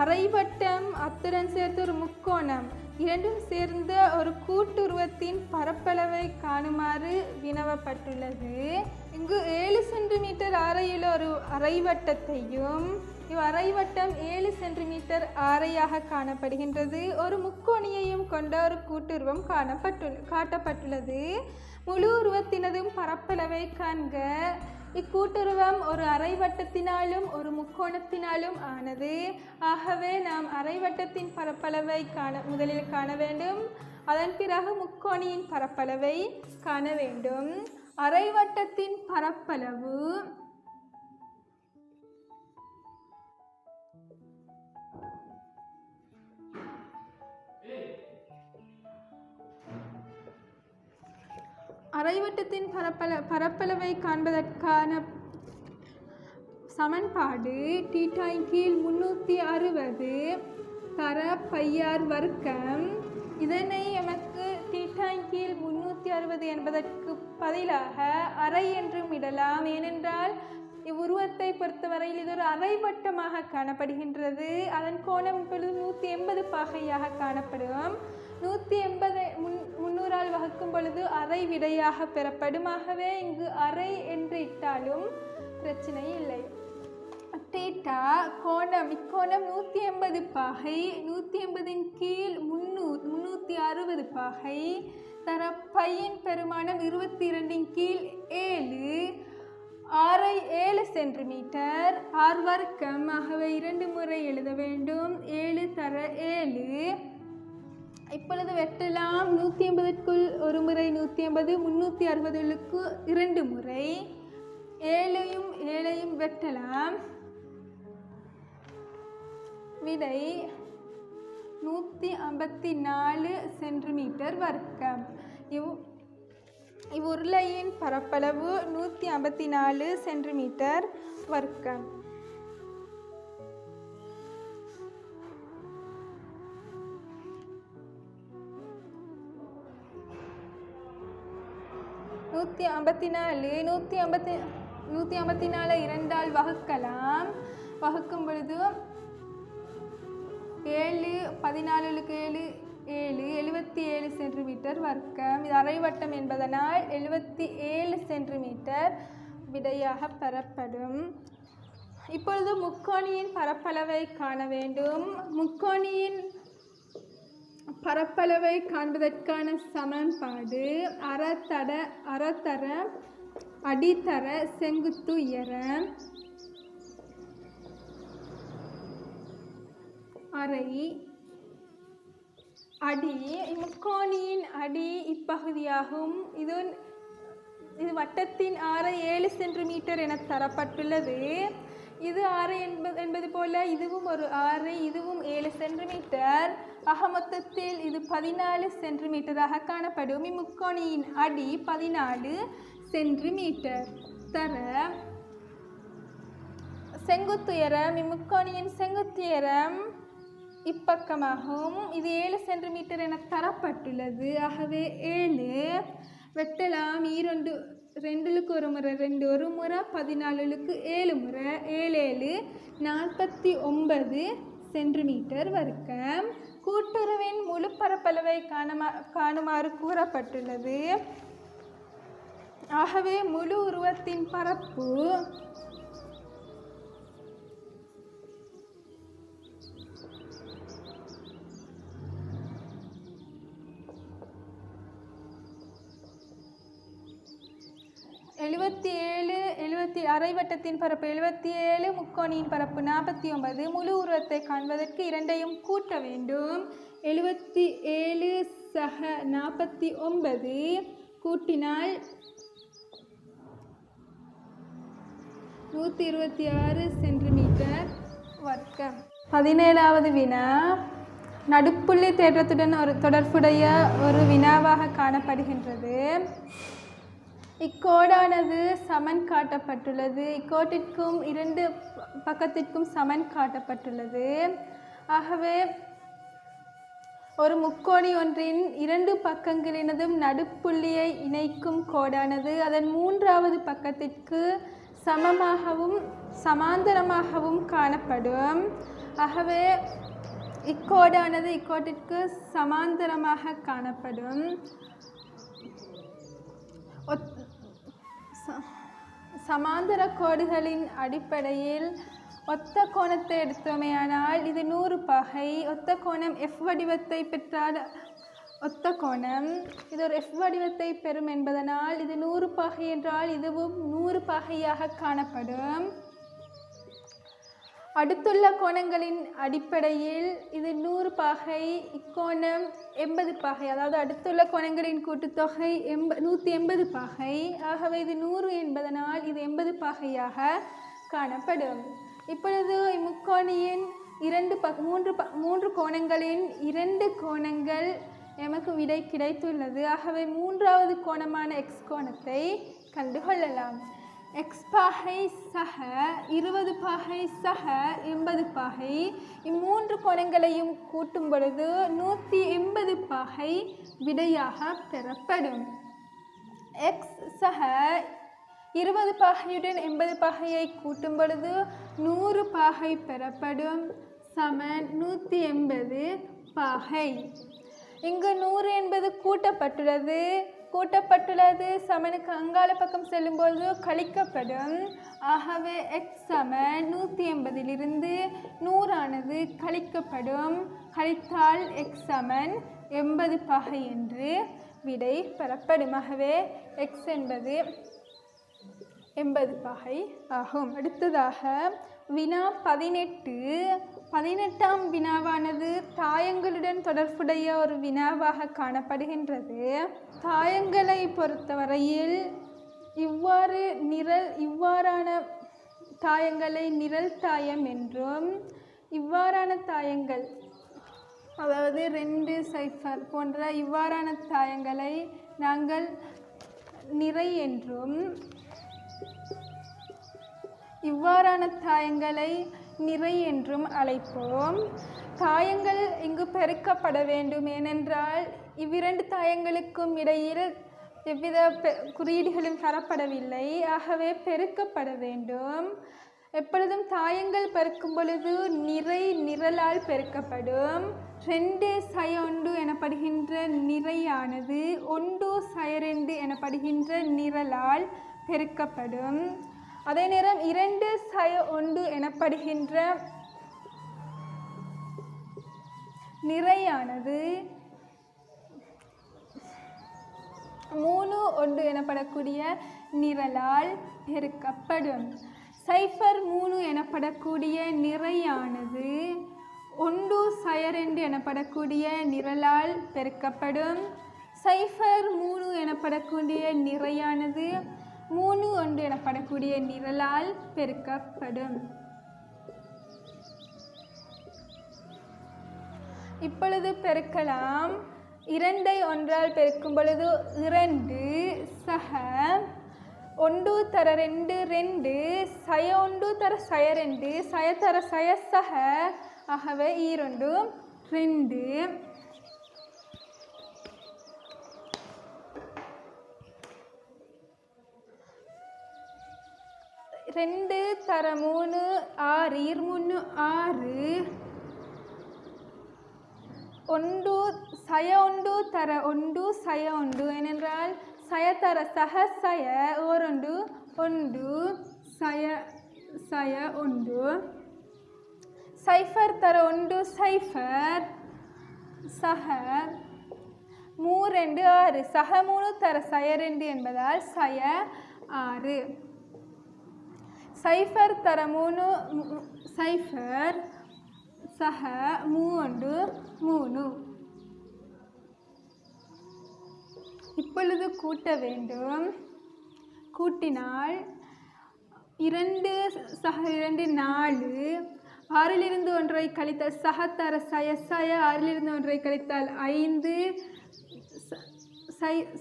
அரைவட்டம் அத்துடன் சேர்த்து ஒரு முக்கோணம் இரண்டும் சேர்ந்த ஒரு கூட்டுருவத்தின் பரப்பளவை காணுமாறு வினவப்பட்டுள்ளது. இங்கு 7 சென்டிமீட்டர் ஆரையுள்ள ஒரு அரைவட்டத்தையும் இவ்வரைவட்டம் 7 சென்டிமீட்டர் ஆரையாக காணப்படுகின்றது. ஒரு முக்கோணியையும் கொண்ட ஒரு கூட்டுருவம் காட்டப்பட்டுள்ளது. முழு உருவத்தினதும் பரப்பளவை காண்க. இக்கூட்டுருவம் ஒரு அரைவட்டத்தினாலும் ஒரு முக்கோணத்தினாலும் ஆனது. ஆகவே நாம் அரைவட்டத்தின் பரப்பளவை முதலில் காண வேண்டும். அதன் பிறகு முக்கோணியின் பரப்பளவை காண வேண்டும். அரைவட்டத்தின் பரப்பளவு அரைவட்டத்தின் பரப்பளவை காண்பதற்கான சமன்பாடு தீட்டாயின் கீழ் 360 தர பையார் வர்க்கம். இதனை எமக்கு தீட்டாயின் கீழ் 360 என்பதற்கு பதிலாக அரை என்றும் இடலாம். ஏனென்றால் இவ்வுருவத்தை பொறுத்தவரையில் இது ஒரு அரைவட்டமாக காணப்படுகின்றது. அதன் கோணம் இப்பொழுது 180 பாகையாக காணப்படும். 180 300ஆல் வகுக்கும் பொழுது அரை விடையாக பெறப்படும். ஆகவே இங்கு அரை என்று இட்டாலும் பிரச்சனை இல்லை. டேட்டா கோணம் இக்கோணம் 180 பாகை, 180 கீழ் 360 பாகை தர பையின் பெருமானம் 22 கீழ் 7 ஆரை 7 சென்டிமீட்டர் ஆர் வர்க்கம். ஆகவே 2 முறை எழுத வேண்டும். 7 தர 7. இப்பொழுது வெட்டலாம். 180க்குள் ஒரு முறை 180, 360க்கு 2 முறை 7ஐயும் வெட்டலாம். விடை 154 சென்டிமீட்டர் வர்க்கம். இவ்வுருளையின் பரப்பளவு 154 சென்டிமீட்டர் வர்க்கம். நூற்றி 154 2ஆல் வகுக்கலாம். வகுக்கும் பொழுது 7 14க்கு 7 77 சென்டிமீட்டர் வர்க்கம். இது அரைவட்டம் என்பதனால் 77 சென்டிமீட்டர் விடையாக பெறப்படும். இப்பொழுது முக்கோணியின் பரப்பளவை காண வேண்டும். முக்கோணியின் பரப்பளவை காண்பதற்கான சமன்பாடு அறத்தர அடித்தர செங்குத்து உயரம் அரை அடி. முக்கோணியின் அடி இப்பகுதியாகும். இது வட்டத்தின் ஆரம் 7 சென்டிமீட்டர் என தரப்பட்டுள்ளது. இது 6 என்பது போல இதுவும் ஒரு 6, இதுவும் 7 சென்டிமீட்டர். ஆக மொத்தத்தில் இது 14 சென்டிமீட்டராக காணப்படும். இம்முக்கோணியின் அடி 14 சென்டிமீட்டர் தர செங்குத்துயரம். இம்முக்கோணியின் செங்குத்துயரம் இப்பக்கமாகும். இது 7 சென்டிமீட்டர் என தரப்பட்டுள்ளது. ஆகவே 7 வெட்டலாம். 2க்கு ஒரு முறை 2 ஒரு முறை 14க்கு 7 முறை 7 49 சென்டிமீட்டர் வர்க்கம். கூட்டுறவின் முழு பரப்பளவை காணுமாறு கூறப்பட்டுள்ளது. ஆகவே முழு உருவத்தின் பரப்பு 77 அரைவட்டத்தின் பரப்பு 77, முக்கோணியின் பரப்பு 49. முழு உருவத்தை காண்பதற்கு இரண்டையும் கூட்ட வேண்டும். 77 சக 49 கூட்டினால் 126 சென்டிமீட்டர் வர்க்கம். 17வது வினா நடுப்புள்ளி தேற்றத்துடன் ஒரு தொடர்புடைய ஒரு வினாவாக காணப்படுகின்றது. இக்கோடானது சமன் காட்டப்பட்டுள்ளது. இக்கோட்டிற்கும் 2 பக்கத்திற்கும் சமன் காட்டப்பட்டுள்ளது. ஆகவே ஒரு முக்கோணி ஒன்றின் 2 பக்கங்களினதும் நடுப்புள்ளியை இணைக்கும் கோடானது அதன் 3வது பக்கத்திற்கு சமமாகவும் சமாந்தரமாகவும் காணப்படும். ஆகவே இக்கோடானது இக்கோட்டிற்கு சமாந்தரமாக காணப்படும். சமாந்தர கோடுகளின் அடிப்படையில் ஒத்த கோணத்தை எடுத்தோமேயானால் இது 100 பாகை. ஒத்த கோணம் F வடிவத்தை பெற்றால் ஒத்த கோணம் இது ஒரு F வடிவத்தை பெறும் என்பதனால் இது 100 பாகை என்றால் இதுவும் 100 பாகையாக காணப்படும். அடுத்துள்ள கோணங்களின் அடிப்படையில் இது 100 பாகை. இக்கோணம் 80 பாகை. அதாவது அடுத்துள்ள கோணங்களின் கூட்டுத்தொகை 180 பாகை. ஆகவே இது 100 என்பதனால் இது 80 பாகையாக காணப்படும். இப்பொழுது இம்முக்கோணியின் 3 கோணங்களின் 2 கோணங்கள் எமக்கு விடை கிடைத்துள்ளது. ஆகவே 3வது கோணமான எக்ஸ் கோணத்தை கண்டுகொள்ளலாம். எக்ஸ் பாகை சக 20 பாகை சக 80 பாகை. இம்மூன்று கோணங்களையும் கூட்டும் பொழுது 180 பாகை விடையாக பெறப்படும். எக்ஸ் சக 20 பாகையுடன் 80 பாகையை கூட்டும் பொழுது 100 பாகை பெறப்படும் சமன் 180 பாகை. இங்கு 100 என்பது கூட்டப்பட்டுள்ளது சமனுக்கு அங்கால பக்கம் செல்லும்பொழுது கழிக்கப்படும். ஆகவே எக்ஸ் சமன் 180 100 ஆனது கழிக்கப்படும். கழித்தால் எக்ஸ் சமன் 80 பாகை என்று விடை பெறப்படும். ஆகவே எக்ஸ் என்பது 80 பாகை ஆகும். அடுத்ததாக வினா 18ஆம் வினாவானது தாயங்களுடன் தொடர்புடைய ஒரு வினாவாக காணப்படுகின்றது. தாயங்களை பொறுத்தவரையில் இவ்வாறான தாயங்களை நிரல் தாயம் என்றும், இவ்வாறான தாயங்கள் அதாவது 2 0 போன்ற இவ்வாறான தாயங்களை நாங்கள் நிறை என்றும், அழைப்போம். தாயங்கள் இங்கு பெருக்கப்பட வேண்டும். ஏனென்றால் இவ்விரண்டு தாயங்களுக்கும் இடையில் எவ்வித குறியீடுகளும் தரப்படவில்லை. ஆகவே பெருக்கப்பட வேண்டும். எப்பொழுதும் தாயங்கள் பெருக்கும் பொழுது நிரலால் பெருக்கப்படும். 2 1 எனப்படுகின்ற நிறையானது 1 2 எனப்படுகின்ற நிரலால் பெருக்கப்படும். அதே நேரம் 2 1 எனப்படுகின்ற நிறையானது 3 1 எனப்படக்கூடிய நிரலால் பெருக்கப்படும். 0 3 எனப்படக்கூடிய நிறையானது 1 2 எனப்படக்கூடிய நிரலால் பெருக்கப்படும். 0 3 எனப்படக்கூடிய நிறையானது 3 1 எனப்படக்கூடிய நிரலால் பெருக்கப்படும். இப்பொழுது பெருக்கலாம். 2 1 பெருக்கும் பொழுது 2 சக 1 தர 2 2 சய 1 தர சய 2 சய தர சய சக. ஆகவே 2 2 2 தர 3 6 3 6 1 சய 1 தர 1 சய 1 ஏனென்றால் சய தர சக சய 1 1 சய சய 1 0 தர 1 0 சக 3 2 6 சக 3 தர சய 2 என்பதால் சய 6. 0 தர 3 0 சக 3 3. இப்பொழுது கூட்ட வேண்டும். கூட்டினால் 2 சக 2 4 6 1 கழித்தால் சக தர சய சய 6 1 கழித்தால் 5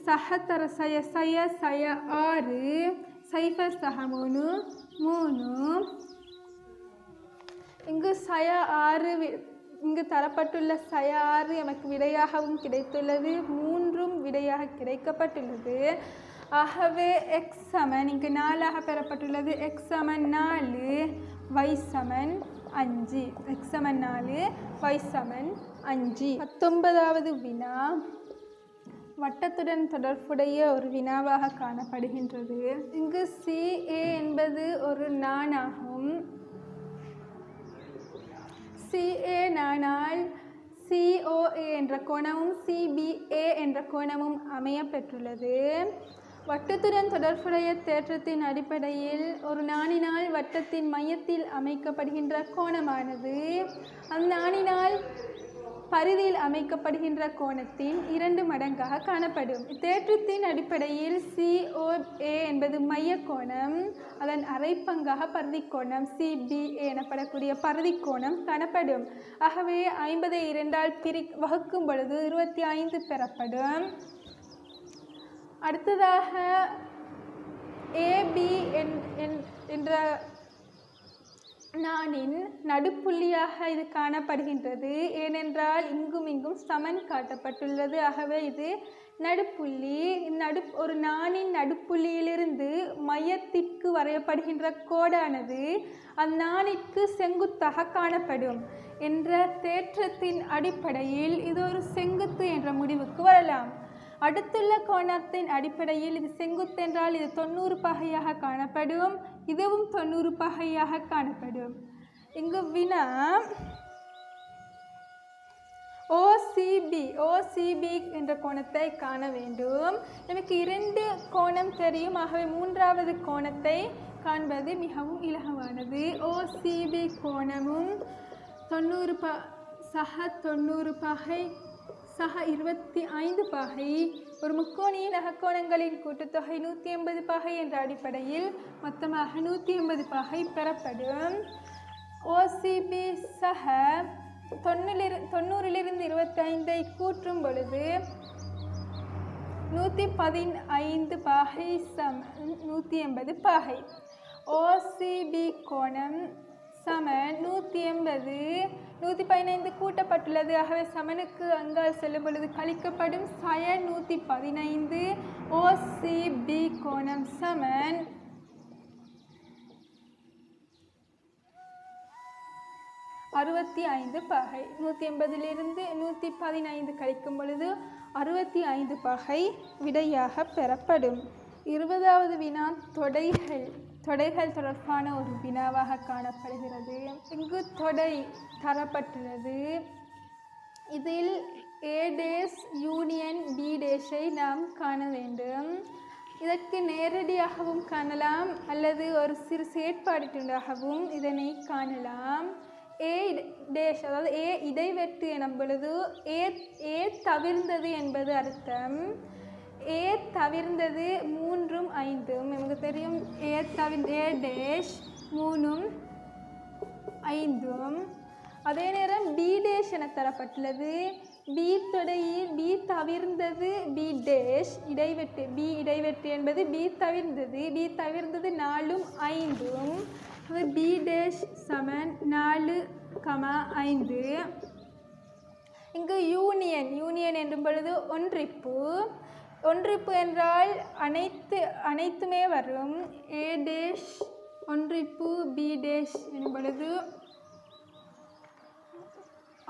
சக தர சய சய சய 6 0 சக 3 3. இங்கு சய 6 இங்கு தரப்பட்டுள்ள சய 6 எமக்கு விடையாகவும் கிடைத்துள்ளது. 3 விடையாக கிடைக்கப்பட்டுள்ளது. ஆகவே எக்ஸ் சமன் இங்கு 4 பெறப்பட்டுள்ளது. எக்ஸ் சமன் 4 y சமன் 5. எக்ஸ் சமன் 4 y சமன் 5. 19வது வினா வட்டத்துடன் தொடர்புடைய ஒரு வினாவாக காணப்படுகின்றது. இங்கு CA என்பது ஒரு நாணாகும். CA நாணால் COA என்ற கோணமும் CBA என்ற கோணமும் அமைய பெற்றுள்ளது. வட்டத்துடன் தொடர்புடைய தேற்றத்தின் அடிப்படையில் ஒரு நாணினால் வட்டத்தின் மையத்தில் அமைக்கப்படுகின்ற கோணமானது அந்நாணினால் பரிதியில் அமைக்கப்படுகின்ற கோணத்தின் 2 மடங்காக காணப்படும். தேற்றத்தின் அடிப்படையில் COA என்பது மைய கோணம், அதன் அரைப்பங்காக பரிதிக்கோணம் CBA எனப்படக்கூடிய பரிதிக்கோணம் காணப்படும். ஆகவே 50 2ஆல் வகுக்கும் பொழுது 25 பெறப்படும். அடுத்ததாக AB என்ற நாணின் நடுப்புள்ளியாக இது காணப்படுகின்றது. ஏனென்றால் இங்கும் இங்கும் சமன் காட்டப்பட்டுள்ளது. ஆகவே இது நடுப்புள்ளி. ஒரு நாணின் நடுப்புள்ளியிலிருந்து மையத்திற்கு வரையப்படுகின்ற கோடானது அந்நாணிற்கு செங்குத்தாக காணப்படும் என்ற தேற்றத்தின் அடிப்படையில் இது ஒரு செங்குத்து என்ற முடிவுக்கு வரலாம். அடுத்துள்ள கோணத்தின் அடிப்படையில் இது செங்குத்து என்றால் இது 90 பாகையாக காணப்படும். இதுவும் 90 பாகையாக காணப்படும். இங்கு வினா OCB என்ற கோணத்தை காண வேண்டும். நமக்கு 2 கோணம் தெரியும். ஆகவே 3வது கோணத்தை காண்பது மிகவும் இலகுவானது. OCB கோணமும் 90 பாகை சக 25 பாகை ஒரு முக்கோணியின் அகக்கோணங்களின் கூட்டுத்தொகை 180 பாகை என்ற அடிப்படையில் மொத்தமாக 180 பாகை பெறப்படும். OCB சக 90லிருந்து 25ஐ கூற்றும் பொழுது 115 பாகை சமன் 180 பாகை. OCB கோணம் சமன் 180 115 கூட்டப்பட்டுள்ளது. ஆகவே சமனுக்கு அங்கால் செல்லும் பொழுது கழிக்கப்படும். 115 OCB கோணம் சமன் 65 பாகை. 180லிருந்து 115 கழிக்கும் பொழுது 65 பாகை விடையாக பெறப்படும். 20வது வினா தொடைகள் தொடர்பான ஒரு வினாவாக காணப்படுகிறது. இங்கு தொடை தரப்பட்டுள்ளது. இதில் A' யூனியன் B' நாம் காண வேண்டும். இதற்கு நேரடியாகவும் காணலாம் அல்லது ஒரு சிறு செயற்பாடுகளாகவும் இதனை காணலாம். A' அதாவது A இடைவெட்டு எனும் பொழுது A தவிர்ந்தது என்பது அர்த்தம். A தவிர்ந்தது 3ம் 5ம் நமக்கு தெரியும். A' 3ம் 5ம். அதே நேரம் B' என தரப்பட்டுள்ளது. B தொடையில் B தவிர்ந்தது B' இடைவெட்டு B இடைவெட்டு என்பது B தவிர்ந்தது 4ம் 5ம். B' சமன் 4,5. இங்கு யூனியன் என்னும் பொழுது ஒன்றிப்பு என்றால் அனைத்துமே வரும். A' ஒன்றிப்பு B' என்னும் பொழுது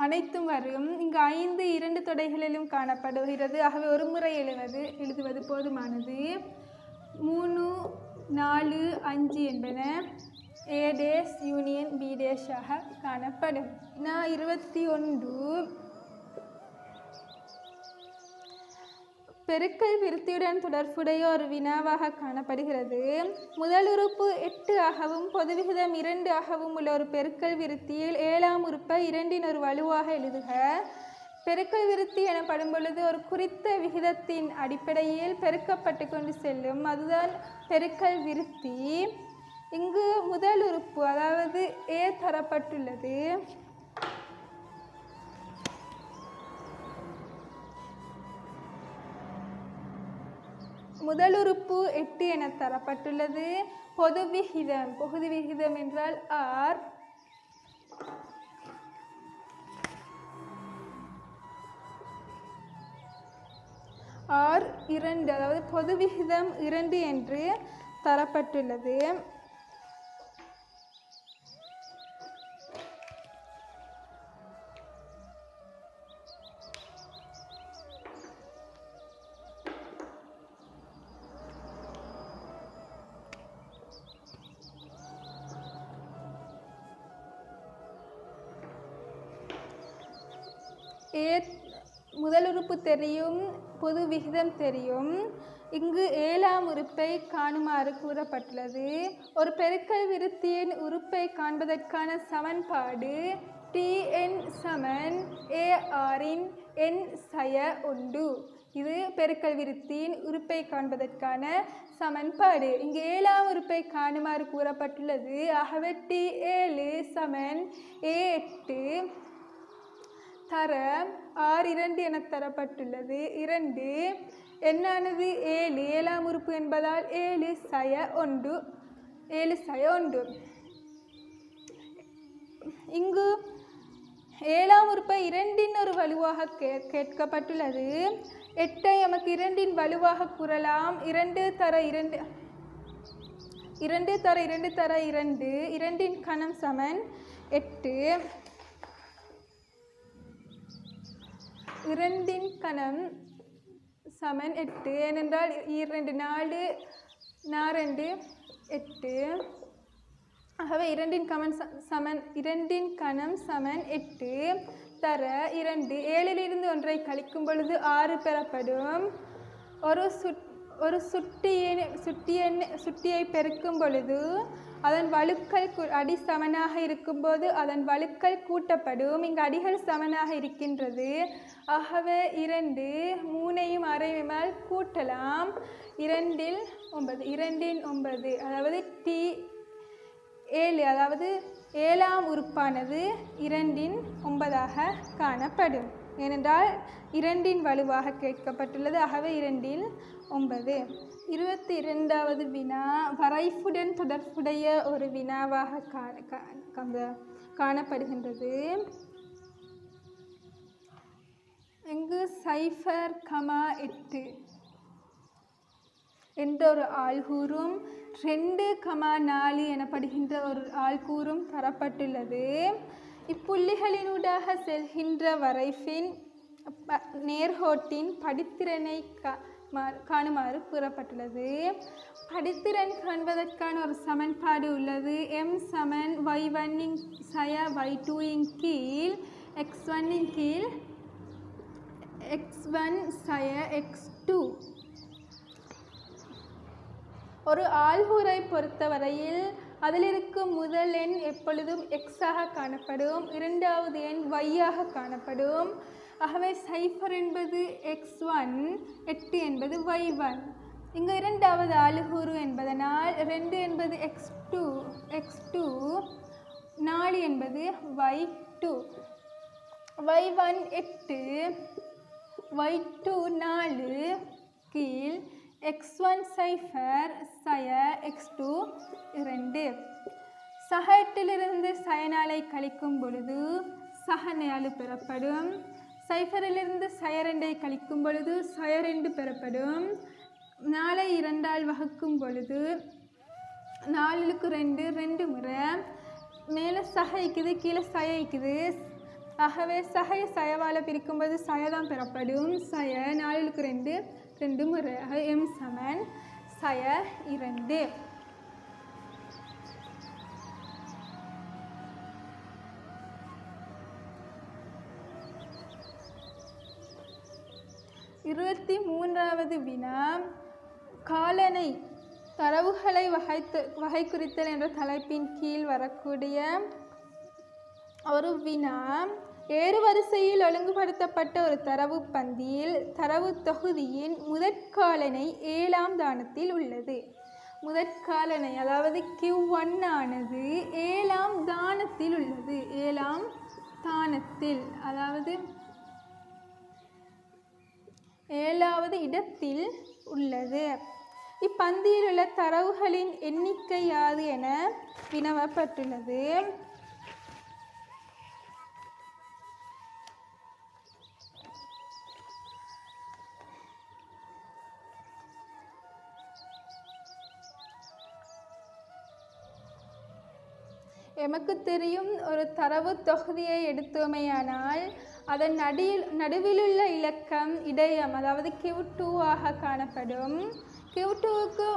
அனைத்தும் வரும். இங்கு 5 2 தொடைகளிலும் காணப்படுகிறது. ஆகவே ஒரு முறை எழுதுவது போதுமானது. 3 4 5 என்பன A' யூனியன் B' ஆக காணப்படும். 21 பெருக்கல் விருத்தியுடன் தொடர்புடைய ஒரு வினாவாக காணப்படுகிறது. முதல் உறுப்பு 8 ஆகவும் பொது விகிதம் 2 ஆகவும் உள்ள ஒரு பெருக்கல் விருத்தியில் 7ஆம் உறுப்பை 2இன் ஒரு வலுவாக எழுதுக. பெருக்கல் விருத்தி எனப்படும் பொழுது ஒரு குறித்த விகிதத்தின் அடிப்படையில் பெருக்கப்பட்டு கொண்டு செல்லும். அதுதான் பெருக்கல் விருத்தி. இங்கு முதல் உறுப்பு அதாவது A தரப்பட்டுள்ளது. முதல் உறுப்பு 8 என தரப்பட்டுள்ளது. பொது விகிதம் என்றால் R. R 2 அதாவது பொது விகிதம் 2 என்று தரப்பட்டுள்ளது. முதல் உறுப்பு தெரியும், பொது விகிதம் தெரியும். இங்கு 7ஆம் உறுப்பை காணுமாறு கூறப்பட்டுள்ளது. ஒரு பெருக்கல் விருத்தியின் உறுப்பை காண்பதற்கான சமன்பாடு Tn சமன் ARன் n சய 1. இது பெருக்கல் விருத்தியின் உறுப்பை காண்பதற்கான சமன்பாடு. இங்கு 7ஆம் உறுப்பை காணுமாறு கூறப்பட்டுள்ளது. ஆகவே T7 சமன் A8 தர R2 என தரப்பட்டுள்ளது. 2 எண்ணானது 7, 7ஆம் உறுப்பு என்பதால் 7 சய 1. இங்கு 7ஆம் உறுப்பை 2இன் ஒரு வலுவாக கேட்கப்பட்டுள்ளது. 8ஐ நமக்கு 2இன் வலுவாக கூறலாம். 2 தர 2 தர 2 தர 2, 2இன் கணம் சமன் 8. 2இன் கணம் சமன் 8. ஏனென்றால் 2 4 2 8. ஆகவே 2இன் கணம் சமன் 8 தர 2. 7இலிருந்து 1ஐ கழிக்கும் பொழுது 6 பெறப்படும். ஒரு சுட்டியை பெருக்கும் பொழுது அதன் வழுக்கள் அடி சமனாக இருக்கும்போது அதன் வழுக்கள் கூட்டப்படும். இங்கு அடிகள் சமனாக இருக்கின்றது. ஆகவே 2 3ஐயும் 6ஐயும் மேல் கூட்டலாம். 2இல் 9 அதாவது T7 அதாவது 7ஆம் உறுப்பானது 2இன் 9ஆக காணப்படும். ஏனென்றால் 2இன் வலுவாக கேட்கப்பட்டுள்ளது. ஆகவே 2இல் 9. 22வது வினா வரைஃபுடன் தொடர்புடைய ஒரு வினாவாக காணப்படுகின்றது. இங்கு 0,8 என்ற ஒரு ஆள்கூறும் 2,4 எனப்படுகின்ற ஒரு ஆள்கூறும் தரப்பட்டுள்ளது. இப்புள்ளிகளினூடாக செல்கின்ற வரைஃபின் நேர்கோட்டின் படித்திறனை காணுமாறு கூறப்பட்டுள்ளது. படித்திறன் காண்பதற்கான ஒரு சமன்பாடு உள்ளது. m சமன் y1 இன் சய y2 இன் கீழ் x1 இன் கீழ் x1 சய x2. ஒரு ஆள்கூறை பொறுத்தவரையில் அதில் இருக்கும் முதல் எண் எப்பொழுதும் x-ஆக காணப்படும். இரண்டாவது எண் y-ஆக காணப்படும். ஆகவே 0 என்பது x1, 8 என்பது y1. இங்கு இரண்டாவது ஆள்கூறு என்பதனால் 2 என்பது x2, 4 என்பது y2. y1 8, y2 4 கீழ் x1 0 சய x2 2. சக 8லிருந்து சய 4ஐ கழிக்கும் பொழுது சக 4 பெறப்படும். 0லிருந்து சய 2ஐ கழிக்கும் பொழுது சய 2 பெறப்படும். 4ஐ 2ஆல் வகுக்கும் பொழுது 4க்கு 2 முறை மேலே சக இருக்குது, கீழே சய இருக்குது. ஆகவே சகையை சயவால் பிரிக்கும்போது சயதான் பெறப்படும். சய 4க்கு 2 முறை. m சமன் சய 2. இருபத்தி 3வது வினா காலனை தரவுகளை வகை குறித்தல் என்ற தலைப்பின் கீழ் வரக்கூடிய ஒரு வினா. ஏறுவரிசையில் ஒழுங்குபடுத்தப்பட்ட ஒரு தரவு பந்தியில் தரவு தொகுதியின் முதற்காலனை 7ஆம் தானத்தில் உள்ளது. முதற்காலனை அதாவது Q1 ஆனது 7ஆம் தானத்தில் உள்ளது. 7ஆம் தானத்தில் அதாவது 7வது இடத்தில் உள்ளது. இப்பந்தியில் உள்ள தரவுகளின் எண்ணிக்கை யாது என வினவப்பட்டுள்ளது. எமக்கு தெரியும், ஒரு தரவு தொகுதியை எடுத்தோமையானால் அதன் நடுவிலுள்ள இலக்கம் இடையம் அதாவது Q2 ஆக காணப்படும். Q2க்கு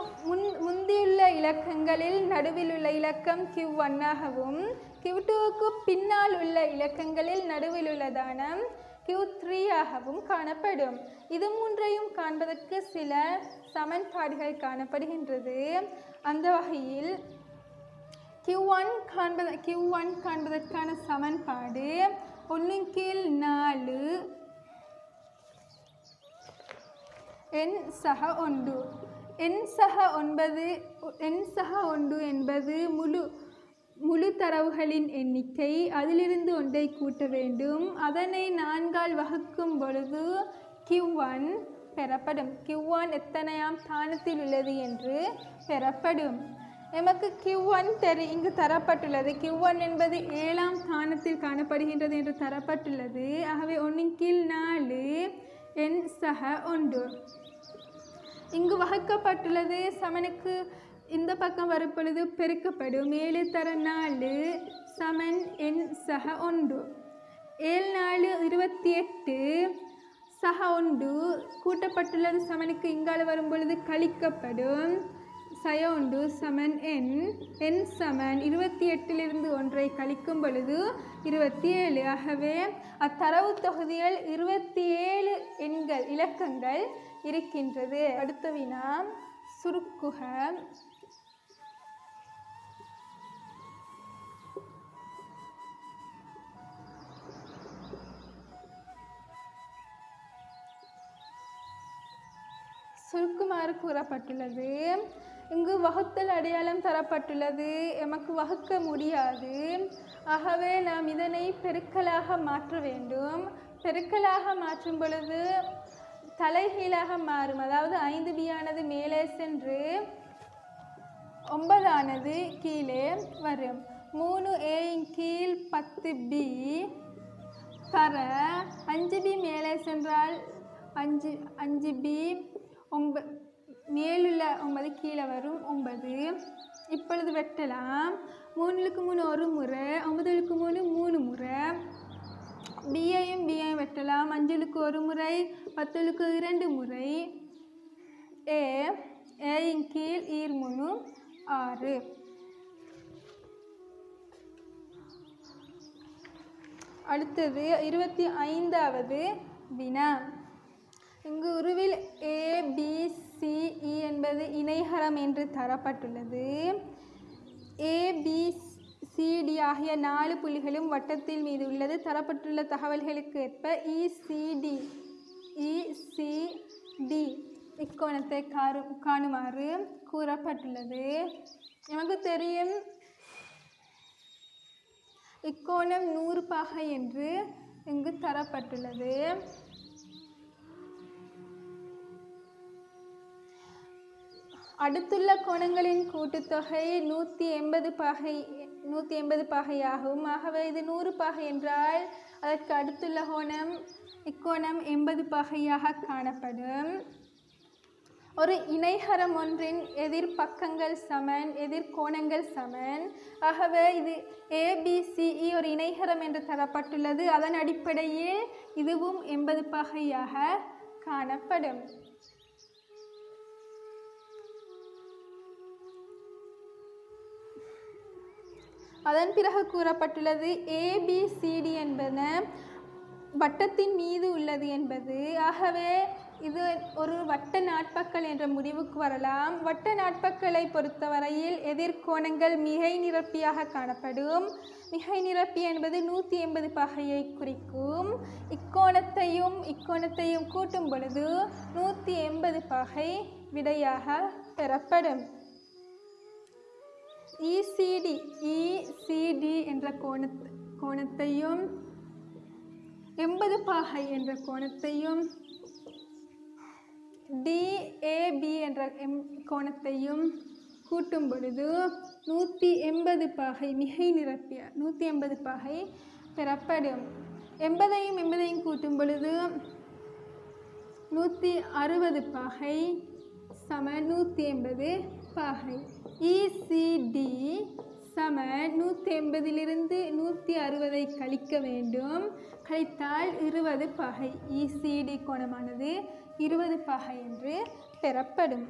முந்தியுள்ள இலக்கங்களில் நடுவிலுள்ள இலக்கம் Q1 ஆகவும் Q2க்கு பின்னால் உள்ள இலக்கங்களில் நடுவிலுள்ள தானம் Q3 ஆகவும் காணப்படும். இது மூன்றையும் காண்பதற்கு சில சமன்பாடுகள் காணப்படுகின்றது. அந்த வகையில் Q1 காண்பதற்கான சமன்பாடு 1/4 n சக 1. n சக 1 என்பது முழு தரவுகளின் எண்ணிக்கை. அதிலிருந்து ஒன்றை கூட்ட வேண்டும். அதனை 4ஆல் வகுக்கும் பொழுது Q1 பெறப்படும். Q1 எத்தனையாம் தானத்தில் உள்ளது என்று பெறப்படும். எமக்கு Q1 இங்கு தரப்பட்டுள்ளது. Q1 என்பது 7ஆம் ஸ்தானத்தில் காணப்படுகின்றது என்று தரப்பட்டுள்ளது. ஆகவே 1/4 n சக 1 இங்கு வகுக்கப்பட்டுள்ளது. சமனுக்கு இந்த பக்கம் வரும்பொழுது பெருக்கப்படும். 7 தர 4 சமன் n சக 1. 7 4 28 சக 1 கூட்டப்பட்டுள்ளது. சமனுக்கு இங்கால வரும்பொழுது கழிக்கப்படும். சய 1 சமன் n சமன் 28லிருந்து 1ஐ கழிக்கும் பொழுது 27. ஆகவே அத்தரவு தொகுதியில் 27 எண்கள் இலக்கங்கள் இருக்கின்றது. அடுத்த வினா சுருக்குக. சுருக்குமாறு கூறப்பட்டுள்ளது. இங்கு வகுத்தல் அடையாளம் தரப்பட்டுள்ளது. எமக்கு வகுக்க முடியாது. ஆகவே நாம் இதனை பெருக்கலாக மாற்ற வேண்டும். பெருக்கலாக மாற்றும் பொழுது தலைகீழாக மாறும். அதாவது 5b ஆனது மேலே சென்று 9 ஆனது கீழே வரும். 3a இன் கீழ் 10b தர 5b மேலே சென்றால் 5b மேலுள்ள 9 கீழே வரும் 9. இப்பொழுது வெட்டலாம். 3க்கு 3 ஒரு முறை, 9க்கு 3 3 முறை. பியையும் வெட்டலாம். 5க்கு ஒரு முறை, 10க்கு 2 முறை. ஏயின் கீழ் 3 6. அடுத்தது 25வது வினா. இங்கு உருவில் ABCE என்பது இணைகரம் என்று தரப்பட்டுள்ளது. ABCD ஆகிய 4 புள்ளிகளும் வட்டத்தில் மீது உள்ளது. தரப்பட்டுள்ள தகவல்களுக்கு ஏற்ப ECD இக்கோணத்தை காணுமாறு கூறப்பட்டுள்ளது. நமக்கு தெரியும் இக்கோணம் 100 பாகை என்று இங்கு தரப்பட்டுள்ளது. அடுத்துள்ள கோணங்களின் கூட்டுத்தொகை 180 பாகையாகும். ஆகவே இது 100 பாகை என்றால் அதற்கு அடுத்துள்ள இக்கோணம் 80 பாகையாக காணப்படும். ஒரு இணைகரம் ஒன்றின் எதிர்பக்கங்கள் சமன், எதிர்கோணங்கள் சமன். ஆகவே இது ABCE ஒரு இணைகரம் என்று தரப்பட்டுள்ளது. அதன் அடிப்படையில் இதுவும் 80 பாகையாக காணப்படும். அதன் பிறகு கூறப்பட்டுள்ளது ABCD என்பன வட்டத்தின் மீது உள்ளது என்பது. ஆகவே இது ஒரு வட்ட நாட்பக்கள் என்ற முடிவுக்கு வரலாம். வட்ட நாட்பக்களை பொறுத்தவரையில் எதிர்கோணங்கள் மிகை நிரப்பியாக காணப்படும். மிகை நிரப்பி என்பது 180 பாகையை குறிக்கும். இக்கோணத்தையும் கூட்டும் பொழுது 180 பாகை விடையாக பெறப்படும். ECD என்ற கோணத்தையும் 80 பாகை என்ற கோணத்தையும் DAB என்ற கோணத்தையும் கூட்டும் பொழுது 180 பாகை மிகை நிரப்பிய 180 பாகை பெறப்படும். 80ஐயும் கூட்டும் பொழுது 160 பாகை சம 180 பாகை. ECD சம 180லிருந்து 160ஐ கழிக்க வேண்டும். கழித்தால் 20 பாகை. ECD கோணமானது 20 பாகை என்று பெறப்படும்.